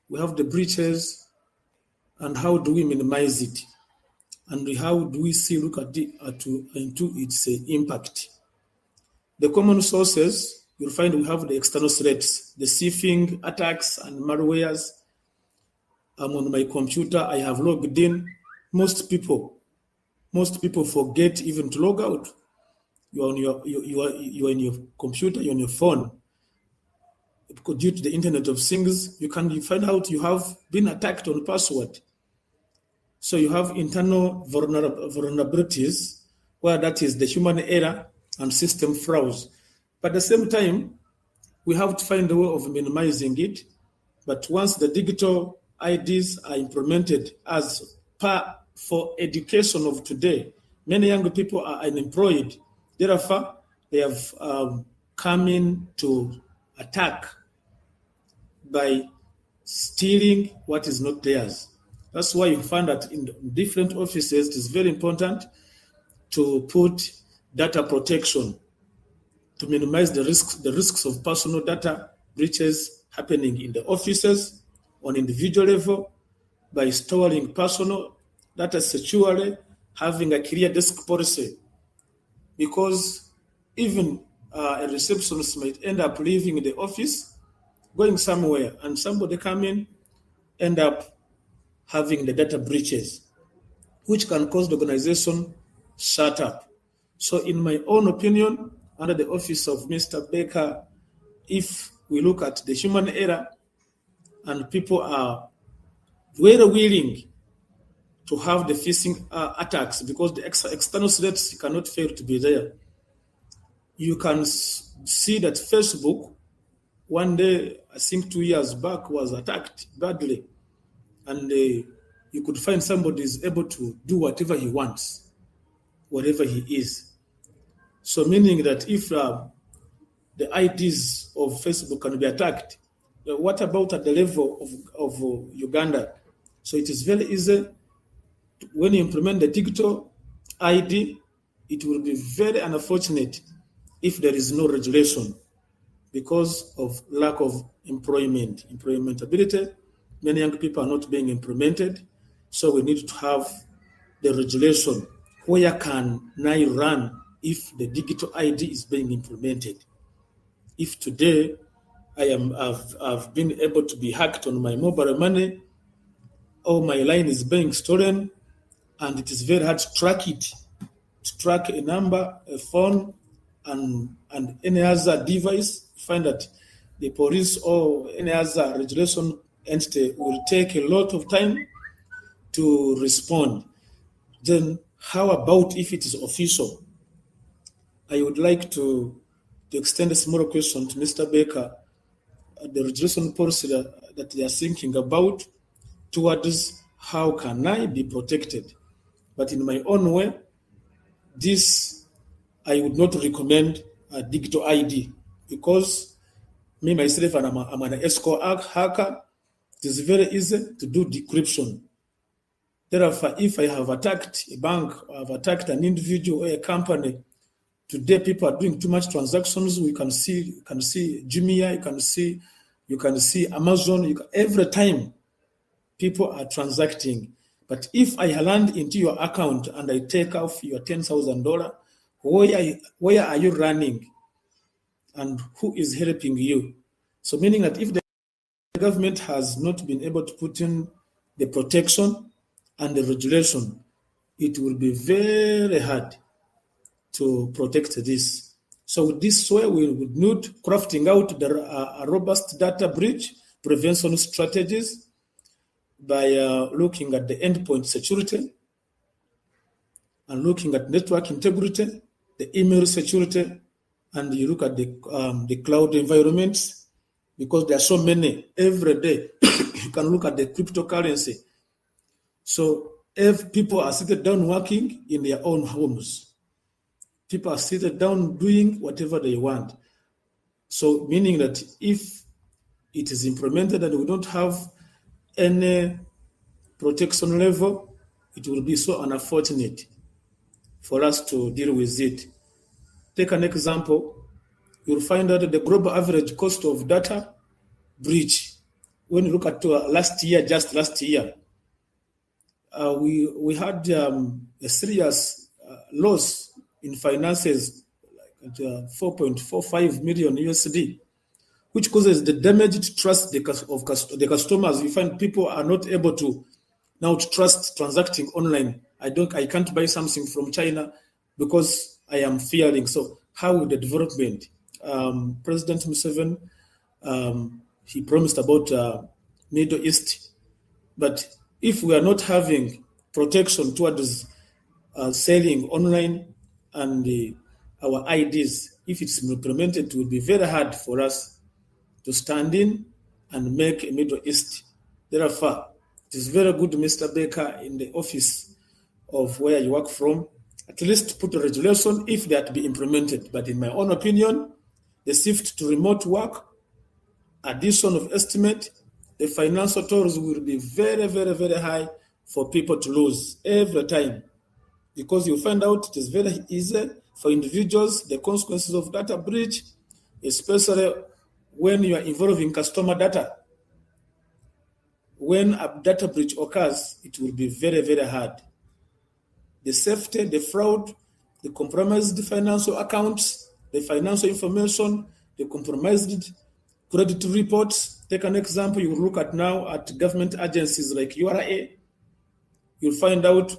Speaker 5: We have the breaches, and how do we minimize it? And how do we look at into its impact? The common sources, you'll find we have the external threats, the phishing attacks and malwares. I'm on my computer, I have logged in. Most people forget even to log out. You're on your computer, you're on your phone. Because due to the Internet of Things, you find out you have been attacked on password. So you have internal vulnerabilities, where that is the human error and system flaws. But at the same time, we have to find a way of minimizing it. But once the digital IDs are implemented as for education of today, many young people are unemployed. Therefore, they have come in to attack by stealing what is not theirs. That's why you find that in different offices, it is very important to put data protection to minimize the risks of personal data breaches happening in the offices on individual level by storing personal data securely, having a clear desk policy. Because even a receptionist might end up leaving the office, going somewhere, and somebody come in, end up having the data breaches, which can cause the organization shut up. So in my own opinion, under the office of Mr. Baker, if we look at the human error and people are very willing to have the phishing attacks, because the external threats cannot fail to be there. You can see that Facebook, one day, I think 2 years back, was attacked badly. And you could find somebody is able to do whatever he wants, whatever he is. So meaning that if the IDs of Facebook can be attacked, what about at the level of Uganda? So it is very easy. When you implement the digital ID, it will be very unfortunate if there is no regulation because of lack of employmentability. Many young people are not being implemented, so we need to have the regulation. Where can I run if the digital ID is being implemented? If today I've been able to be hacked on my mobile money, or my line is being stolen, and it is very hard to track it, to track a number, a phone, and any other device, find that the police or any other regulation entity will take a lot of time to respond. Then how about if it is official? I would like to extend a small question to Mr. Baker, the regulation policy that they are thinking about towards how can I be protected. But in my own way, this I would not recommend a digital ID, because me myself, I'm an ESCO hacker. it is very easy to do decryption. Therefore, if I have attacked a bank, I have attacked an individual or a company, today people are doing too much transactions. You can see Jumia, you can see Amazon. Every time people are transacting. But if I land into your account and I take off your $10,000, where are you running? And who is helping you? So meaning that if the government has not been able to put in the protection and the regulation, it will be very hard to protect this. So this way we would need crafting out a robust data breach prevention strategies by looking at the endpoint security and looking at network integrity, the email security, and you look at the cloud environments, because there are so many every day. You can look at the cryptocurrency. So if people are seated down working in their own homes, people are seated down doing whatever they want. So meaning that if it is implemented and we don't have any protection level, it will be so unfortunate for us to deal with it. Take an example. You'll find that the global average cost of data breach, when you look at just last year, we had a serious loss in finances, like 4.45 million USD, which causes the damaged trust of the customers. You find people are not able to now trust transacting online. I can't buy something from China because I am fearing. So how will the development? President Museveni, he promised about Middle East, but if we are not having protection towards selling online and our IDs, if it's implemented, it will be very hard for us to stand in and make a Middle East. Therefore, it is very good, Mr. Baker, in the office of where you work from, at least put a regulation if that be implemented. But in my own opinion, the shift to remote work, addition of estimate, the financial tolls will be very, very, very high for people to lose every time. Because you find out it is very easy for individuals, the consequences of data breach, especially when you are involving customer data. When a data breach occurs, it will be very, very hard. The safety, the fraud, the compromised financial accounts, the financial information, the compromised credit reports. Take an example, you look at now at government agencies like URA, you'll find out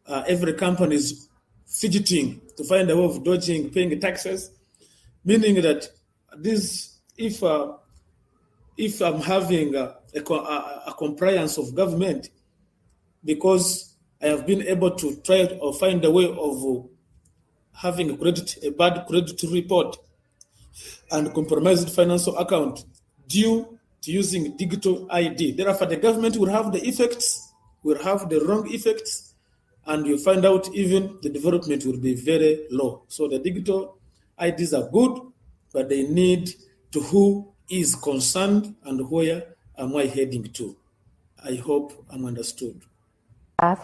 Speaker 5: every company is fidgeting to find a way of dodging paying taxes, meaning that if I'm having a compliance of government, because I have been able to try or find a way of having a bad credit report and compromised financial account due to using digital ID. Therefore, the government will have the effects, will have the wrong effects, and you find out even the development will be very low. So the digital IDs are good, but they need to who is concerned and where am I heading to. I hope I'm understood.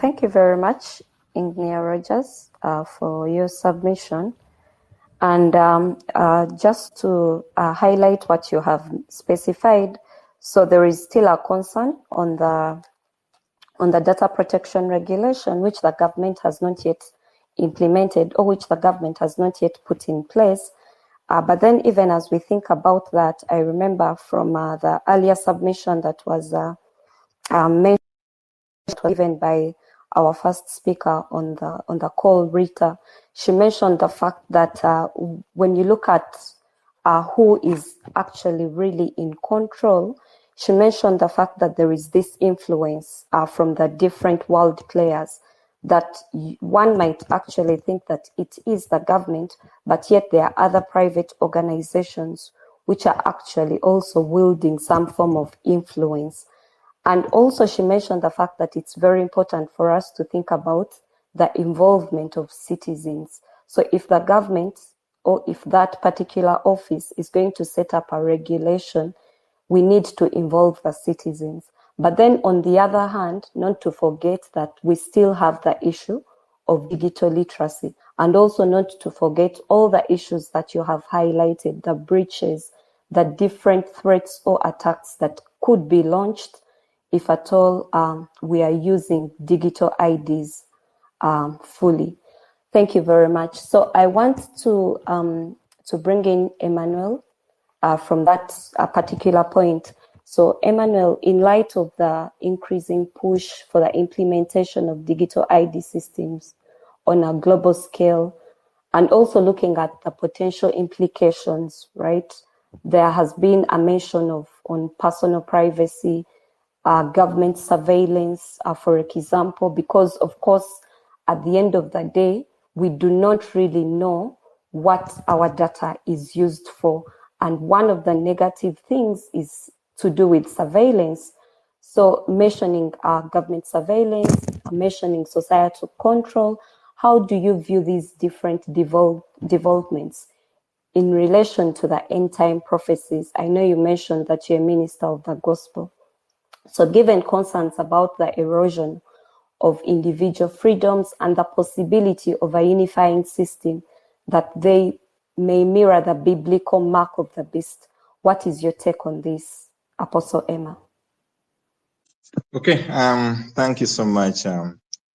Speaker 2: Thank you very much, Engineer Rogers, for your submission. And just to highlight what you have specified, so there is still a concern on the data protection regulation, which the government has not yet implemented or which the government has not yet put in place. But then even as we think about that, I remember from the earlier submission that was mentioned even by our first speaker on the call, Rita. She mentioned the fact that when you look at who is actually really in control, she mentioned the fact that there is this influence from the different world players, that one might actually think that it is the government, but yet there are other private organizations which are actually also wielding some form of influence. And also she mentioned the fact that it's very important for us to think about the involvement of citizens. So if the government or if that particular office is going to set up a regulation, we need to involve the citizens. But then on the other hand, not to forget that we still have the issue of digital literacy, and also not to forget all the issues that you have highlighted, the breaches, the different threats or attacks that could be launched if at all we are using digital IDs fully. Thank you very much. So I want to bring in Emmanuel from that particular point. So Emmanuel, in light of the increasing push for the implementation of digital ID systems on a global scale, and also looking at the potential implications, right? There has been a mention on personal privacy, government surveillance, for example, because of course, at the end of the day, we do not really know what our data is used for. And one of the negative things is to do with surveillance. So mentioning government surveillance, mentioning societal control, how do you view these different developments in relation to the end time prophecies? I know you mentioned that you're a minister of the gospel. So given concerns about the erosion of individual freedoms and the possibility of a unifying system that they may mirror the biblical mark of the beast, what is your take on this, Apostle Emma?
Speaker 4: Okay, thank you so much,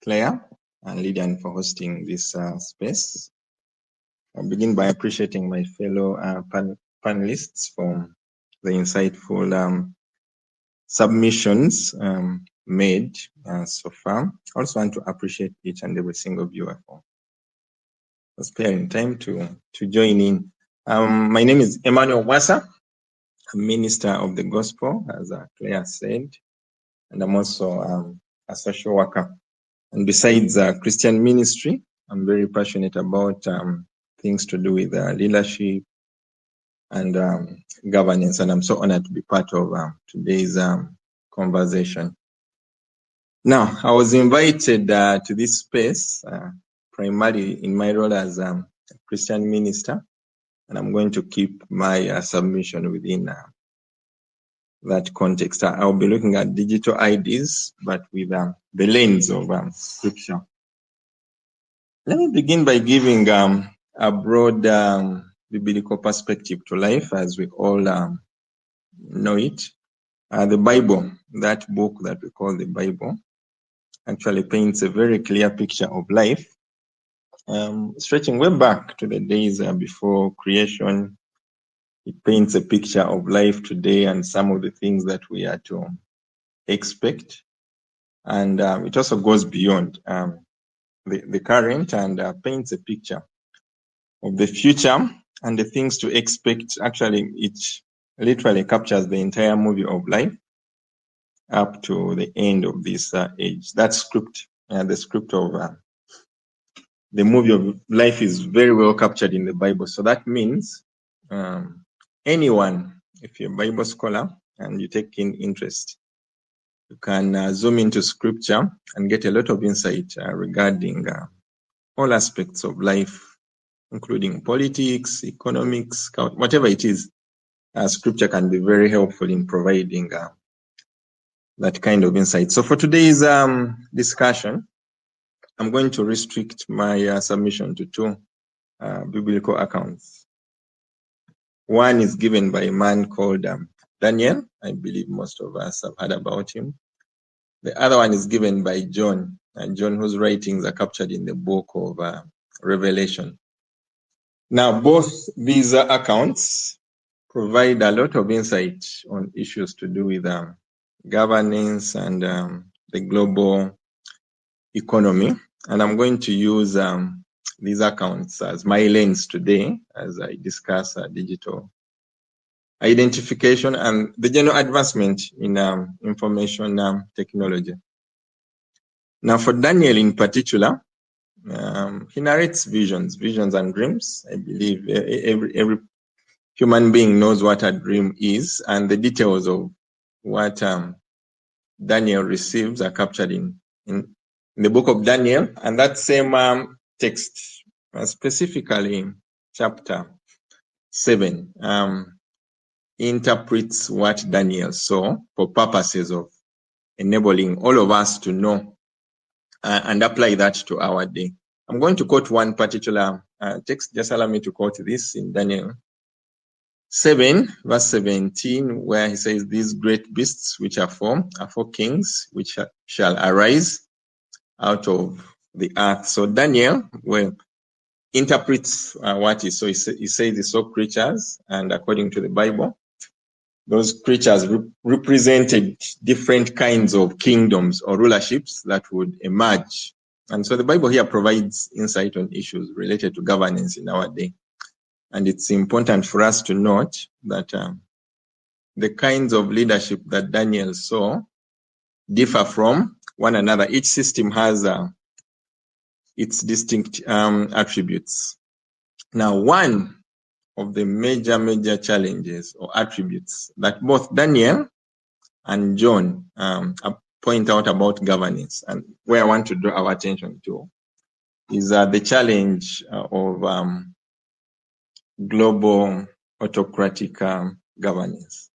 Speaker 4: Claire and Lydian, for hosting this space. I'll begin by appreciating my fellow panelists for the insightful submissions made so far. I also want to appreciate each and every single viewer for sparing time to join in. My name is Emmanuel Wassa, a minister of the gospel, as Claire said, and I'm also a social worker. And besides Christian ministry, I'm very passionate about things to do with leadership and governance, and I'm so honored to be part of today's conversation. Now, I was invited to this space primarily in my role as a Christian minister, and I'm going to keep my submission within that context. I'll be looking at digital IDs, but with the lens of scripture. Let me begin by giving a broad biblical perspective to life as we all know it. The Bible, that book that we call the Bible, actually paints a very clear picture of life, stretching way back to the days before creation. It paints a picture of life today and some of the things that we are to expect. And it also goes beyond the current and paints a picture of the future and the things to expect. Actually, it literally captures the entire movie of life up to the end of this age. That script, the script of the movie of life is very well captured in the Bible. So that means anyone, if you're a Bible scholar and you take in interest, you can zoom into scripture and get a lot of insight regarding all aspects of life, including politics, economics, whatever it is. Scripture can be very helpful in providing that kind of insight. So for today's discussion, I'm going to restrict my submission to two biblical accounts. One is given by a man called Daniel. I believe most of us have heard about him. The other one is given by John, and John, whose writings are captured in the book of Revelation. Now, both these accounts provide a lot of insight on issues to do with governance and the global economy. And I'm going to use these accounts as my lens today as I discuss digital identification and the general advancement in information technology. Now, for Daniel in particular, he narrates visions and dreams. I believe every human being knows what a dream is, and the details of what Daniel receives are captured in the book of Daniel. And that same text, specifically chapter 7, interprets what Daniel saw for purposes of enabling all of us to know and apply that to our day. I'm going to quote one particular text. Just allow me to quote this in Daniel 7, verse 17, where he says, "These great beasts which are four kings which shall arise out of the earth." So Daniel interprets what he saw. He says he saw creatures, and according to the Bible, those creatures represented different kinds of kingdoms or rulerships that would emerge. And so the Bible here provides insight on issues related to governance in our day. And it's important for us to note that the kinds of leadership that Daniel saw differ from one another. Each system has its distinct attributes. Now, one of the major challenges or attributes that both Daniel and John point out about governance, and where I want to draw our attention to, is the challenge of global autocratic governance.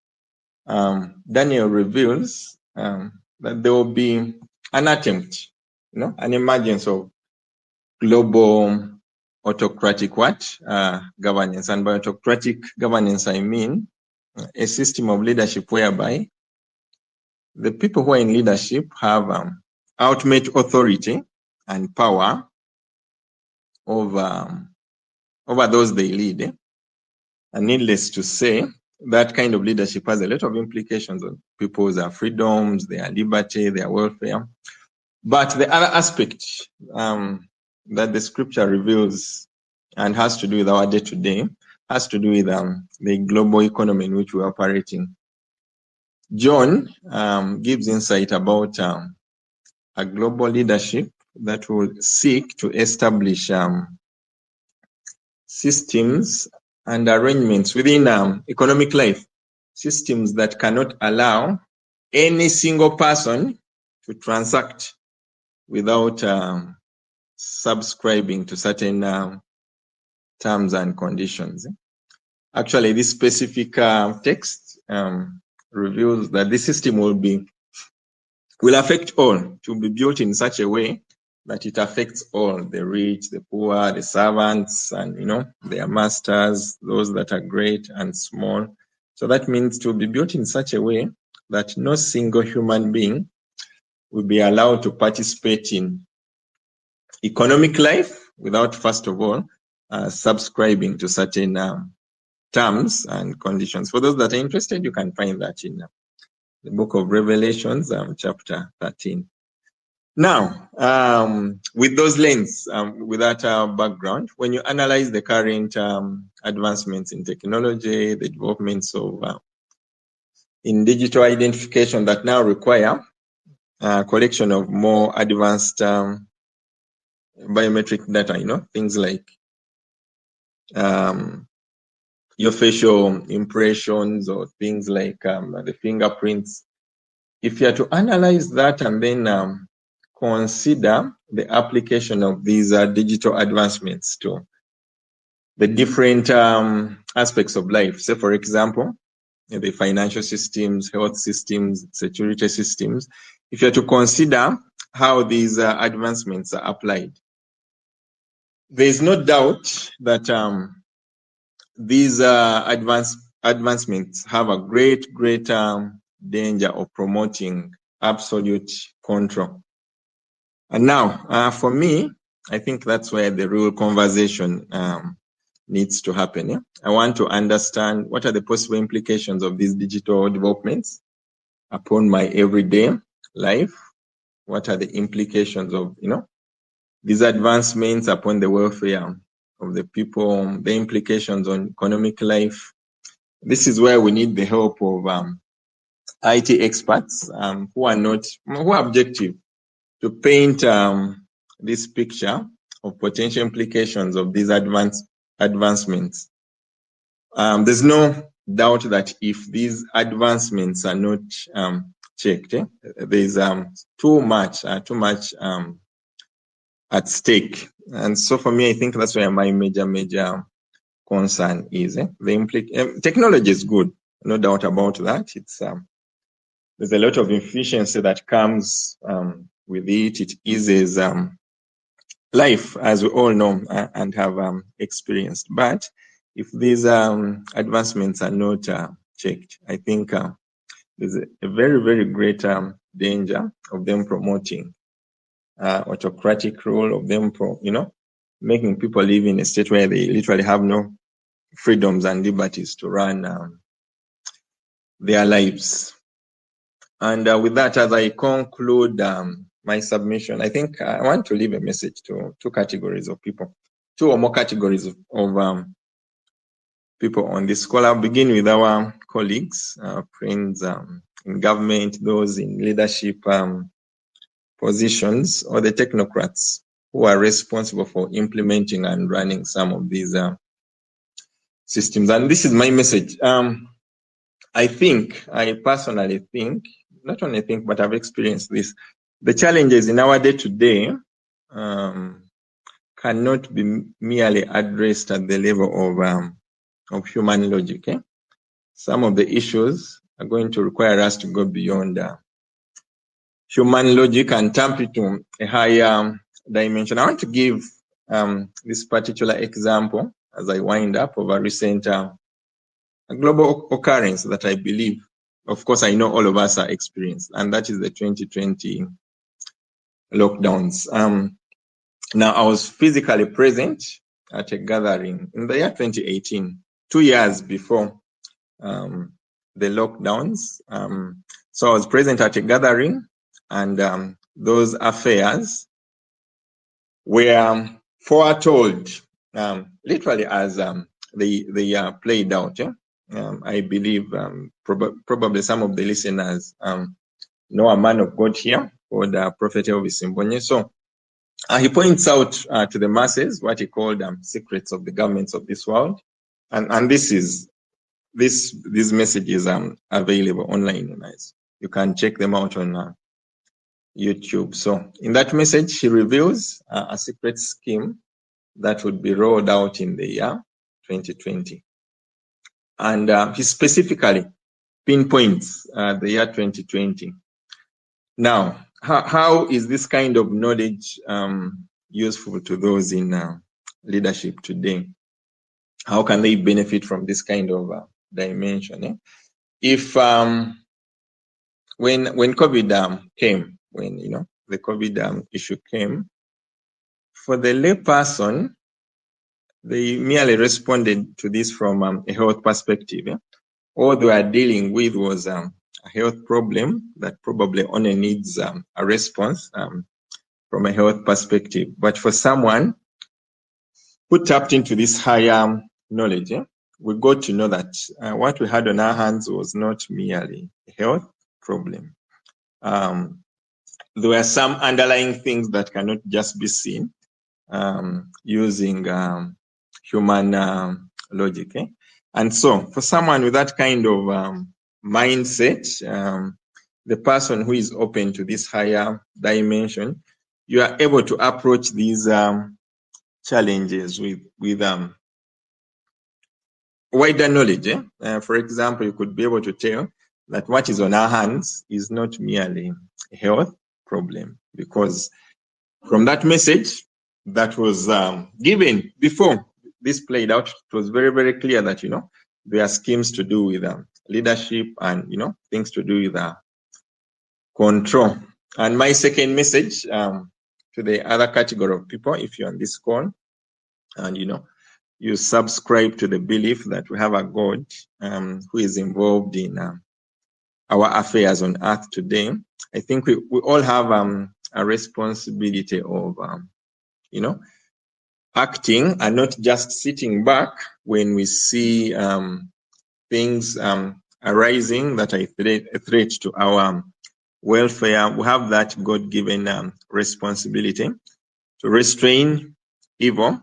Speaker 4: Daniel reveals that there will be an attempt, an emergence of global autocratic governance. And by autocratic governance, I mean a system of leadership whereby the people who are in leadership have ultimate authority and power over those they lead. And needless to say, that kind of leadership has a lot of implications on people's freedoms, their liberty, their welfare. But the other aspect that the scripture reveals and has to do with our day-to-day has to do with the global economy in which we're operating. John gives insight about a global leadership that will seek to establish systems and arrangements within economic life, systems that cannot allow any single person to transact without subscribing to certain terms and conditions. Actually, this specific text reveals that this system will affect all, to be built in such a way that it affects all, the rich, the poor, the servants, and their masters, those that are great and small. So that means to be built in such a way that no single human being will be allowed to participate in economic life without, first of all, subscribing to certain terms and conditions. For those that are interested, you can find that in the book of Revelations, chapter 13. Now, with those lenses, with that background, when you analyze the current advancements in technology, the developments of in digital identification that now require collection of more advanced biometric data, things like your facial impressions or things like the fingerprints. If you are to analyze that and then consider the application of these digital advancements to the different aspects of life, say, for example, the financial systems, health systems, security systems, if you are to consider how these advancements are applied, there is no doubt that these advancements have a great danger of promoting absolute control. And now, for me, I think that's where the real conversation needs to happen. Yeah? I want to understand what are the possible implications of these digital developments upon my everyday life. What are the implications of, these advancements upon the welfare of the people, the implications on economic life. This is where we need the help of IT experts who are objective to paint this picture of potential implications of these advancements. There's no doubt that if these advancements are not checked, there's too much at stake. And so for me, I think that's where my major concern is. Technology is good, no doubt about that. It's there's a lot of efficiency that comes with it. It eases life, as we all know and have experienced. But if these advancements are not checked, I think there's a very, very great danger of them promoting autocratic rule, of them, making people live in a state where they literally have no freedoms and liberties to run their lives. And with that, as I conclude my submission, I think I want to leave a message to two categories of people, two or more categories of people on this call. I'll begin with our colleagues, friends in government, those in leadership positions, or the technocrats who are responsible for implementing and running some of these systems. And this is my message. I personally think, not only think, but I've experienced this. The challenges in our day-to-day cannot be merely addressed at the level of human logic. Some of the issues are going to require us to go beyond human logic and tap into a higher dimension. I want to give this particular example as I wind up of a recent a global occurrence that I believe, of course, I know all of us are experienced, and that is the 2020 lockdowns. Now, I was physically present at a gathering in the year 2018, 2 years before the lockdowns. So I was present at a gathering, and those affairs were foretold, literally as they played out. I believe probably some of the listeners know a man of God here called Prophet Elvis Mbonye. So he points out to the masses what he called secrets of the governments of this world, and these messages are available online. You can check them out on YouTube. So in that message, he reveals a secret scheme that would be rolled out in the year 2020. And he specifically pinpoints the year 2020. Now, how is this kind of knowledge useful to those in leadership today? How can they benefit from this kind of dimension? If when COVID came, when the COVID issue came, for the layperson, they merely responded to this from a health perspective. All they were dealing with was a health problem that probably only needs a response from a health perspective. But for someone who tapped into this higher knowledge, we got to know that what we had on our hands was not merely a health problem. There were some underlying things that cannot just be seen using human logic. And so for someone with that kind of mindset, the person who is open to this higher dimension, you are able to approach these challenges with wider knowledge. For example, you could be able to tell that what is on our hands is not merely a health problem, because from that message that was given before this played out, it was very, very clear that, there are schemes to do with leadership and, things to do with control. And my second message to the other category of people, if you're on this call and, you subscribe to the belief that we have a God who is involved in our affairs on earth today, I think we all have a responsibility of, acting and not just sitting back when we see things arising that are a threat to our welfare. We have that God-given responsibility to restrain evil.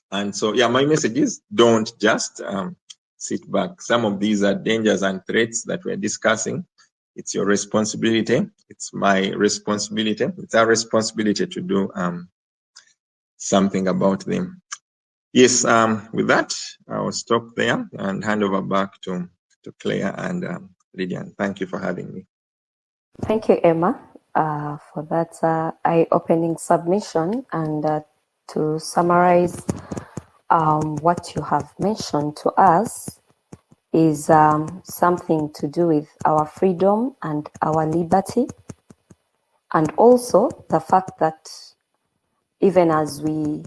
Speaker 4: And so, my message is don't just sit back. Some of these are dangers and threats that we're discussing. It's your responsibility. It's my responsibility. It's our responsibility to do something about them. Yes, with that, I'll stop there and hand over back to Claire and Lydian. Thank you for having me.
Speaker 2: Thank you, Emma, for that eye-opening submission. And to summarize, what you have mentioned to us is something to do with our freedom and our liberty, and also the fact that even as we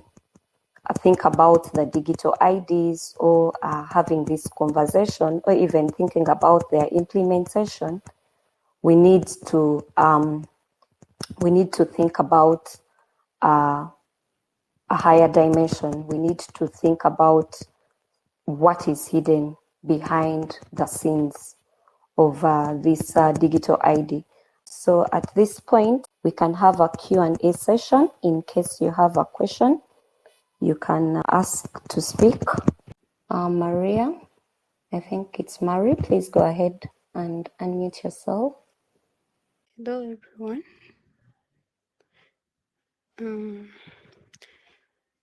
Speaker 2: think about the digital IDs or having this conversation or even thinking about their implementation, we need to think about a higher dimension. We need to think about what is hidden behind the scenes of this digital ID. So at this point, we can have a Q&A session. In case you have a question, you can ask to speak. Maria, I think it's Mari. Please go ahead and unmute yourself.
Speaker 7: Hello, everyone.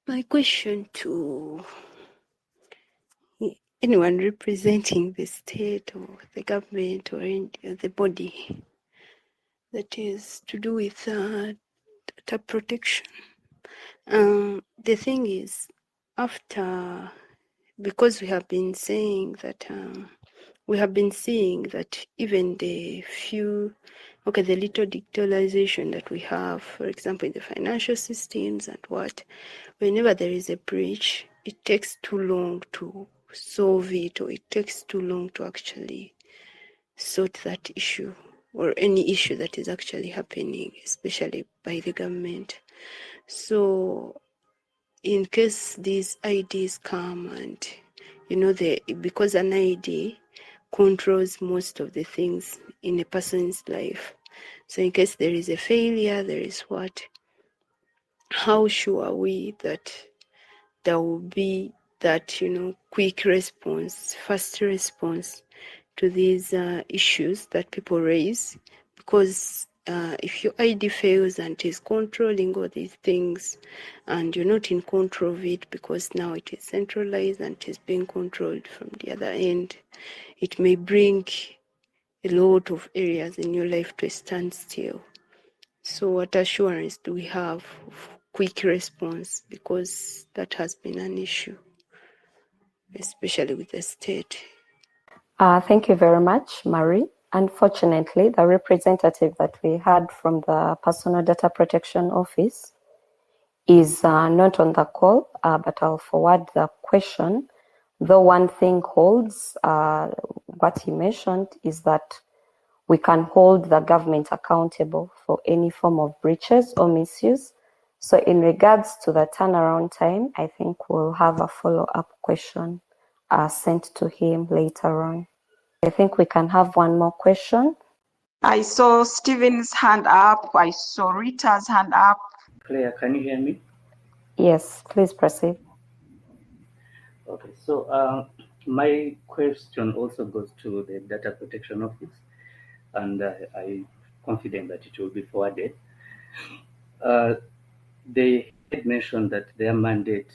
Speaker 7: My question to anyone representing the state or the government or the body that is to do with data protection. The thing is, because we have been saying that we have been seeing that even the little digitalization that we have, for example, in the financial systems and whenever there is a breach, it takes too long to solve it, or it takes too long to actually sort that issue or any issue that is actually happening, especially by the government. So in case these IDs come and, because an ID controls most of the things in a person's life. So in case there is a failure, how sure are we that there will be that, quick response, fast response to these issues that people raise? Because if your ID fails and is controlling all these things and you're not in control of it because now it is centralized and it is being controlled from the other end, it may bring a lot of areas in your life to a standstill. So what assurance do we have of quick response? Because that has been an issue, especially with the state.
Speaker 2: Thank you very much, Marie. Unfortunately, the representative that we had from the Personal Data Protection Office is not on the call, but I'll forward the question. Though one thing holds, what he mentioned is that we can hold the government accountable for any form of breaches or misuse. So in regards to the turnaround time, I think we'll have a follow-up question sent to him later on. I think we can have one more question.
Speaker 1: I saw Stephen's hand up. I saw Rita's hand up.
Speaker 8: Claire, can you hear me?
Speaker 2: Yes, please proceed.
Speaker 8: Okay, so my question also goes to the Data Protection Office, and I'm confident that it will be forwarded. They had mentioned that their mandate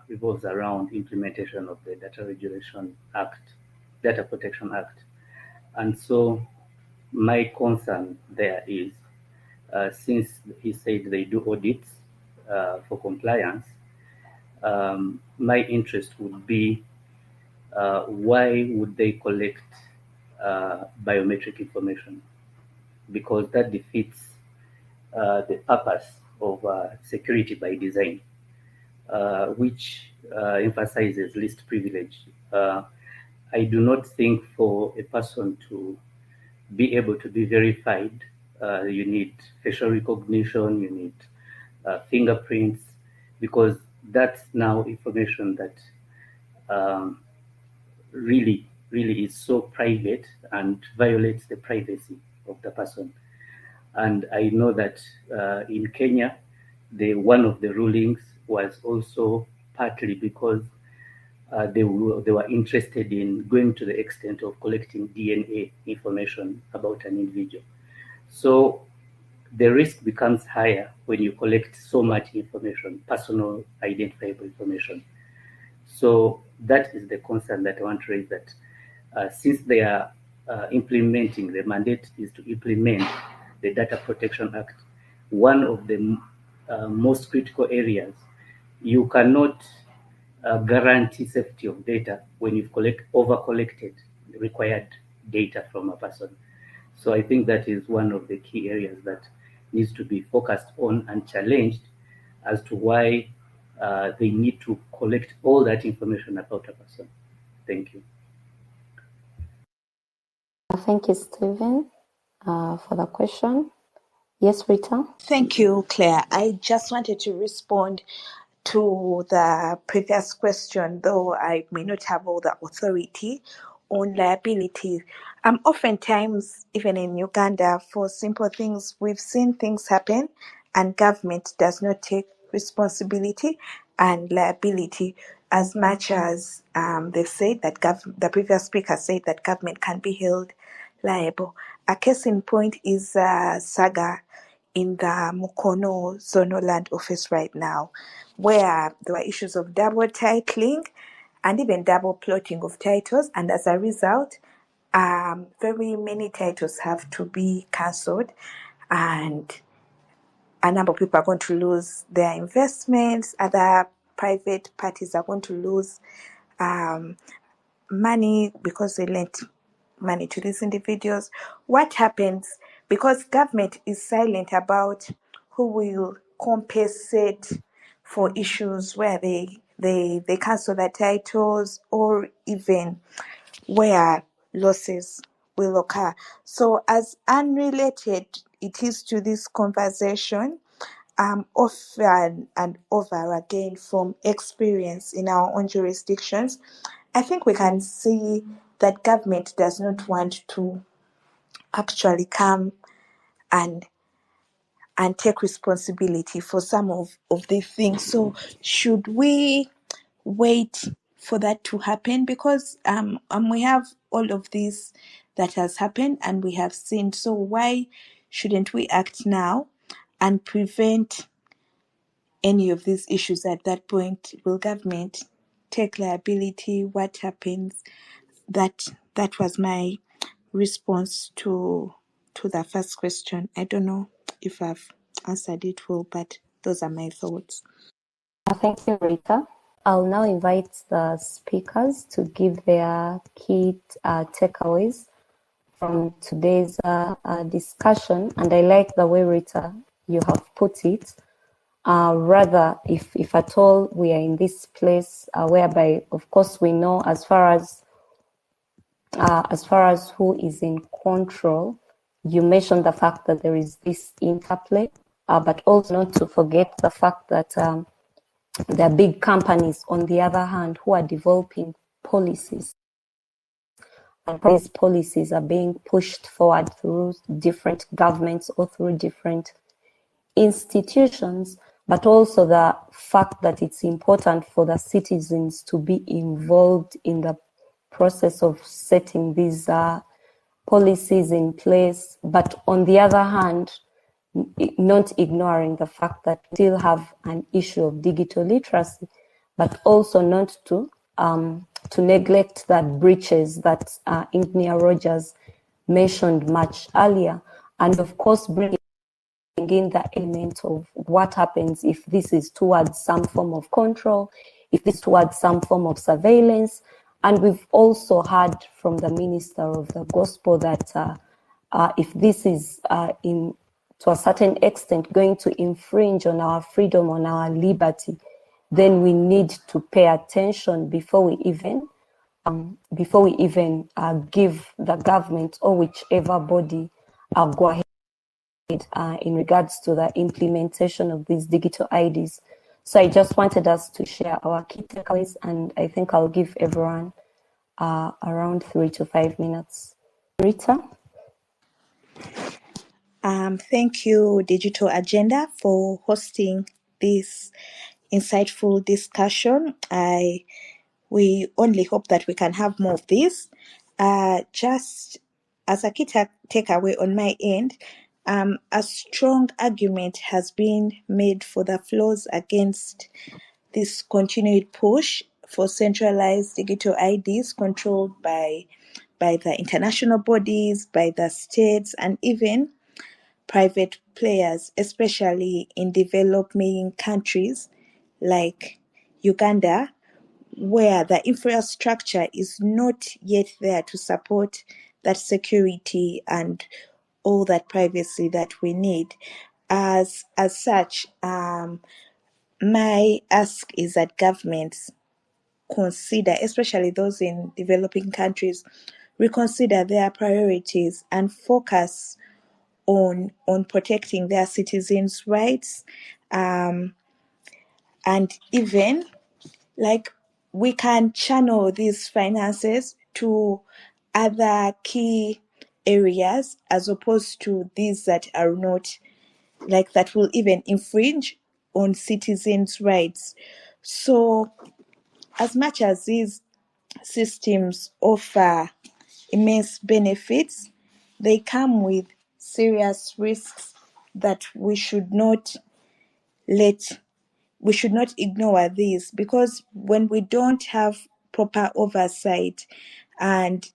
Speaker 8: revolves around implementation of the Data Regulation Act, Data Protection Act. And so my concern there is, since he said they do audits for compliance, my interest would be why would they collect biometric information? Because that defeats the purpose of security by design, which emphasizes least privilege. I do not think for a person to be able to be verified, you need facial recognition, you need fingerprints, because that's now information that really is so private and violates the privacy of the person. And I know that in Kenya, one of the rulings was also partly because they were interested in going to the extent of collecting DNA information about an individual. So the risk becomes higher when you collect so much information, personal identifiable information. So that is the concern that I want to raise, that since they are implementing, the mandate is to implement the Data Protection Act. One of the most critical areas, you cannot guarantee safety of data when you've over-collected required data from a person. So I think that is one of the key areas that needs to be focused on and challenged as to why they need to collect all that information about a person. Thank you.
Speaker 2: Thank you, Stephen, for the question. Yes, Rita?
Speaker 3: Thank you, Claire. I just wanted to respond to the previous question, though I may not have all the authority on liability. Oftentimes, even in Uganda, for simple things, we've seen things happen and government does not take responsibility and liability, as much as they've said that the previous speaker said that government can be held liable. A case in point is Saga in the Mukono Zonal Land Office right now, where there were issues of double titling and even double plotting of titles, and as a result, very many titles have to be cancelled, and a number of people are going to lose their investments. Other private parties are going to lose money because they lent money to these individuals. What happens, because government is silent about who will compensate for issues where they cancel their titles, or even where losses will occur. So as unrelated it is to this conversation, over and over again from experience in our own jurisdictions, I think we can see that government does not want to actually come and take responsibility for some of these things. So should we wait for that to happen? Because we have all of this that has happened and we have seen. So why shouldn't we act now and prevent any of these issues at that point? Will government take liability? What happens? That was my response to the first question. I don't know if I've answered it well, but those are my thoughts.
Speaker 2: Thank you, Rita. I'll now invite the speakers to give their key takeaways from today's discussion. And I like the way, Rita, you have put it. Rather, if at all we are in this place whereby, of course, we know as far as who is in control, you mentioned the fact that there is this interplay, but also not to forget the fact that there are big companies, on the other hand, who are developing policies. And these policies are being pushed forward through different governments or through different institutions, but also the fact that it's important for the citizens to be involved in the process of setting these policies in place, but on the other hand, not ignoring the fact that we still have an issue of digital literacy, but also not to neglect that breaches that Ingenia Rogers mentioned much earlier, and of course bringing in the element of what happens if this is towards some form of control, if this is towards some form of surveillance. And we've also heard from the Minister of the Gospel that if this is to a certain extent going to infringe on our freedom, on our liberty, then we need to pay attention before we even give the government or whichever body go ahead in regards to the implementation of these digital IDs. So I just wanted us to share our key takeaways, and I think I'll give everyone around 3 to 5 minutes. Rita?
Speaker 3: Thank you, Digital Agenda, for hosting this insightful discussion. We only hope that we can have more of this. Just as a key takeaway on my end, a strong argument has been made for the flaws against this continued push for centralized digital IDs controlled by by the international bodies, by the states, and even private players, especially in developing countries like Uganda, where the infrastructure is not yet there to support that security and all that privacy that we need. As such, my ask is that governments consider, especially those in developing countries, reconsider their priorities and focus on protecting their citizens' rights, and even like we can channel these finances to other key areas as opposed to these that are not, like, that will even infringe on citizens' rights. So as much as these systems offer immense benefits, they come with serious risks that we should not ignore these, because when we don't have proper oversight and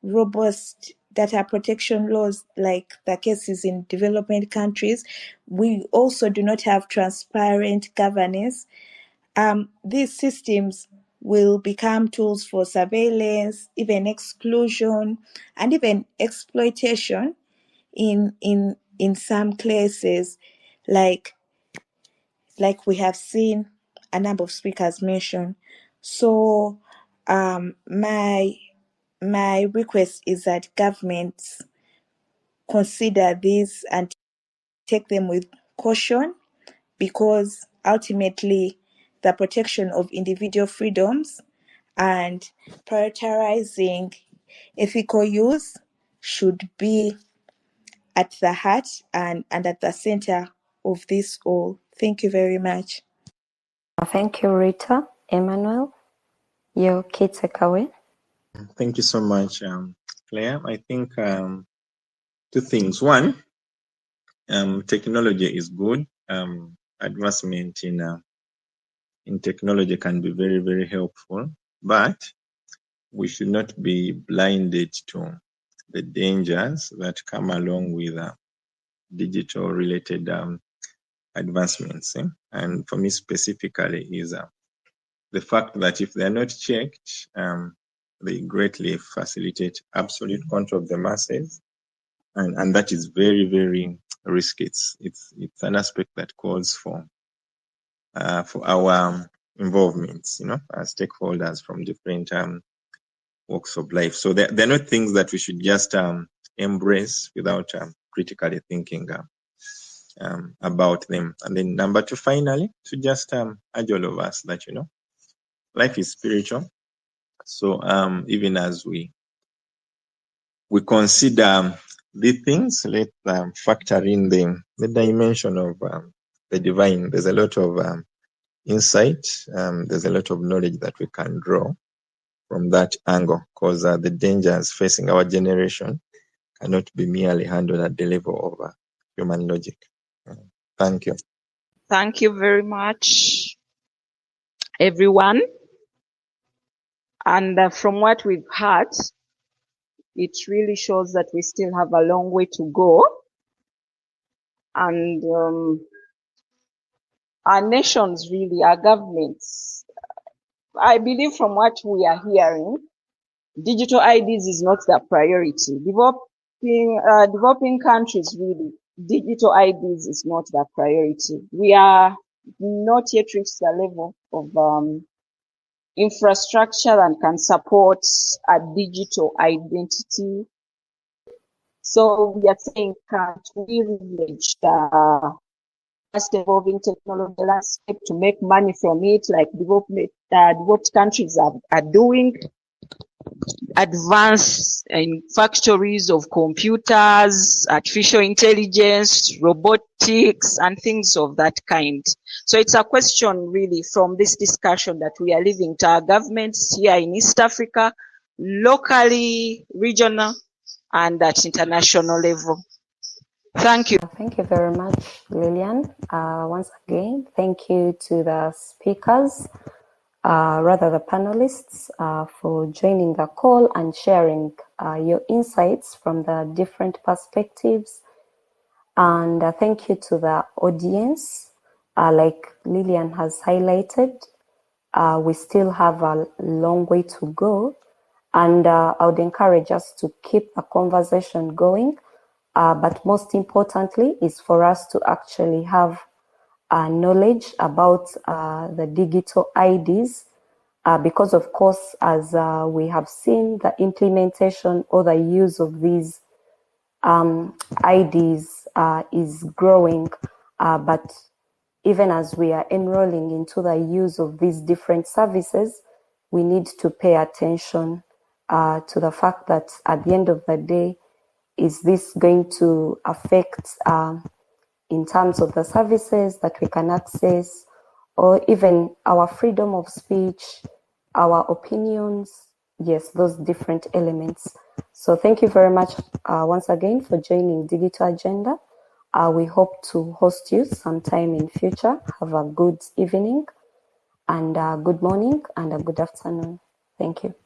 Speaker 3: robust data protection laws, like the cases in developing countries, we also do not have transparent governance. These systems will become tools for surveillance, even exclusion, and even exploitation in some cases, like we have seen a number of speakers mention. So my request is that governments consider these and take them with caution, because ultimately the protection of individual freedoms and prioritizing ethical use should be at the heart and at the center of this all. Thank you very much.
Speaker 2: Thank you, Rita. Emmanuel, your key takeaway.
Speaker 4: Thank you so much, Claire. I think two things. One, technology is good. Advancement in technology can be very, very helpful, but we should not be blinded to the dangers that come along with digital related advancements. And for me specifically is the fact that if they are not checked, they greatly facilitate absolute control of the masses, and that is very, very risky. It's an aspect that calls for our involvements, as stakeholders from different walks of life. So they're not things that we should just embrace without critically thinking about them. And then number two, finally, to just urge all of us that, life is spiritual. So even as we consider these things, let's factor in the dimension of the divine. There's a lot of insight. There's a lot of knowledge that we can draw from that angle, because the dangers facing our generation cannot be merely handled at the level of human logic. Thank you.
Speaker 1: Thank you very much, everyone. And from what we've heard, it really shows that we still have a long way to go. And our nations, really, our governments, I believe from what we are hearing, digital IDs is not the priority. Developing countries, really, digital IDs is not the priority. We are not yet reached the level of infrastructure and can support a digital identity. So we are saying, can't we leverage the fast evolving technology landscape to make money from it, like developed countries are doing? Advance in factories of computers, artificial intelligence, robotics, and things of that kind. So it's a question really from this discussion that we are leaving to our governments here in East Africa, locally, regional, and at international level. Thank you.
Speaker 2: Thank you very much, Lillian. Once again, thank you to the speakers rather the panelists, for joining the call and sharing your insights from the different perspectives. And thank you to the audience. Like Lillian has highlighted, we still have a long way to go. And I would encourage us to keep the conversation going. But most importantly is for us to actually have knowledge about the digital IDs, because of course, as we have seen, the implementation or the use of these IDs is growing, but even as we are enrolling into the use of these different services, we need to pay attention to the fact that at the end of the day, is this going to affect in terms of the services that we can access, or even our freedom of speech, our opinions, yes, those different elements. So thank you very much once again for joining Digital Agenda. We hope to host you sometime in future. Have a good evening and a good morning and a good afternoon. Thank you.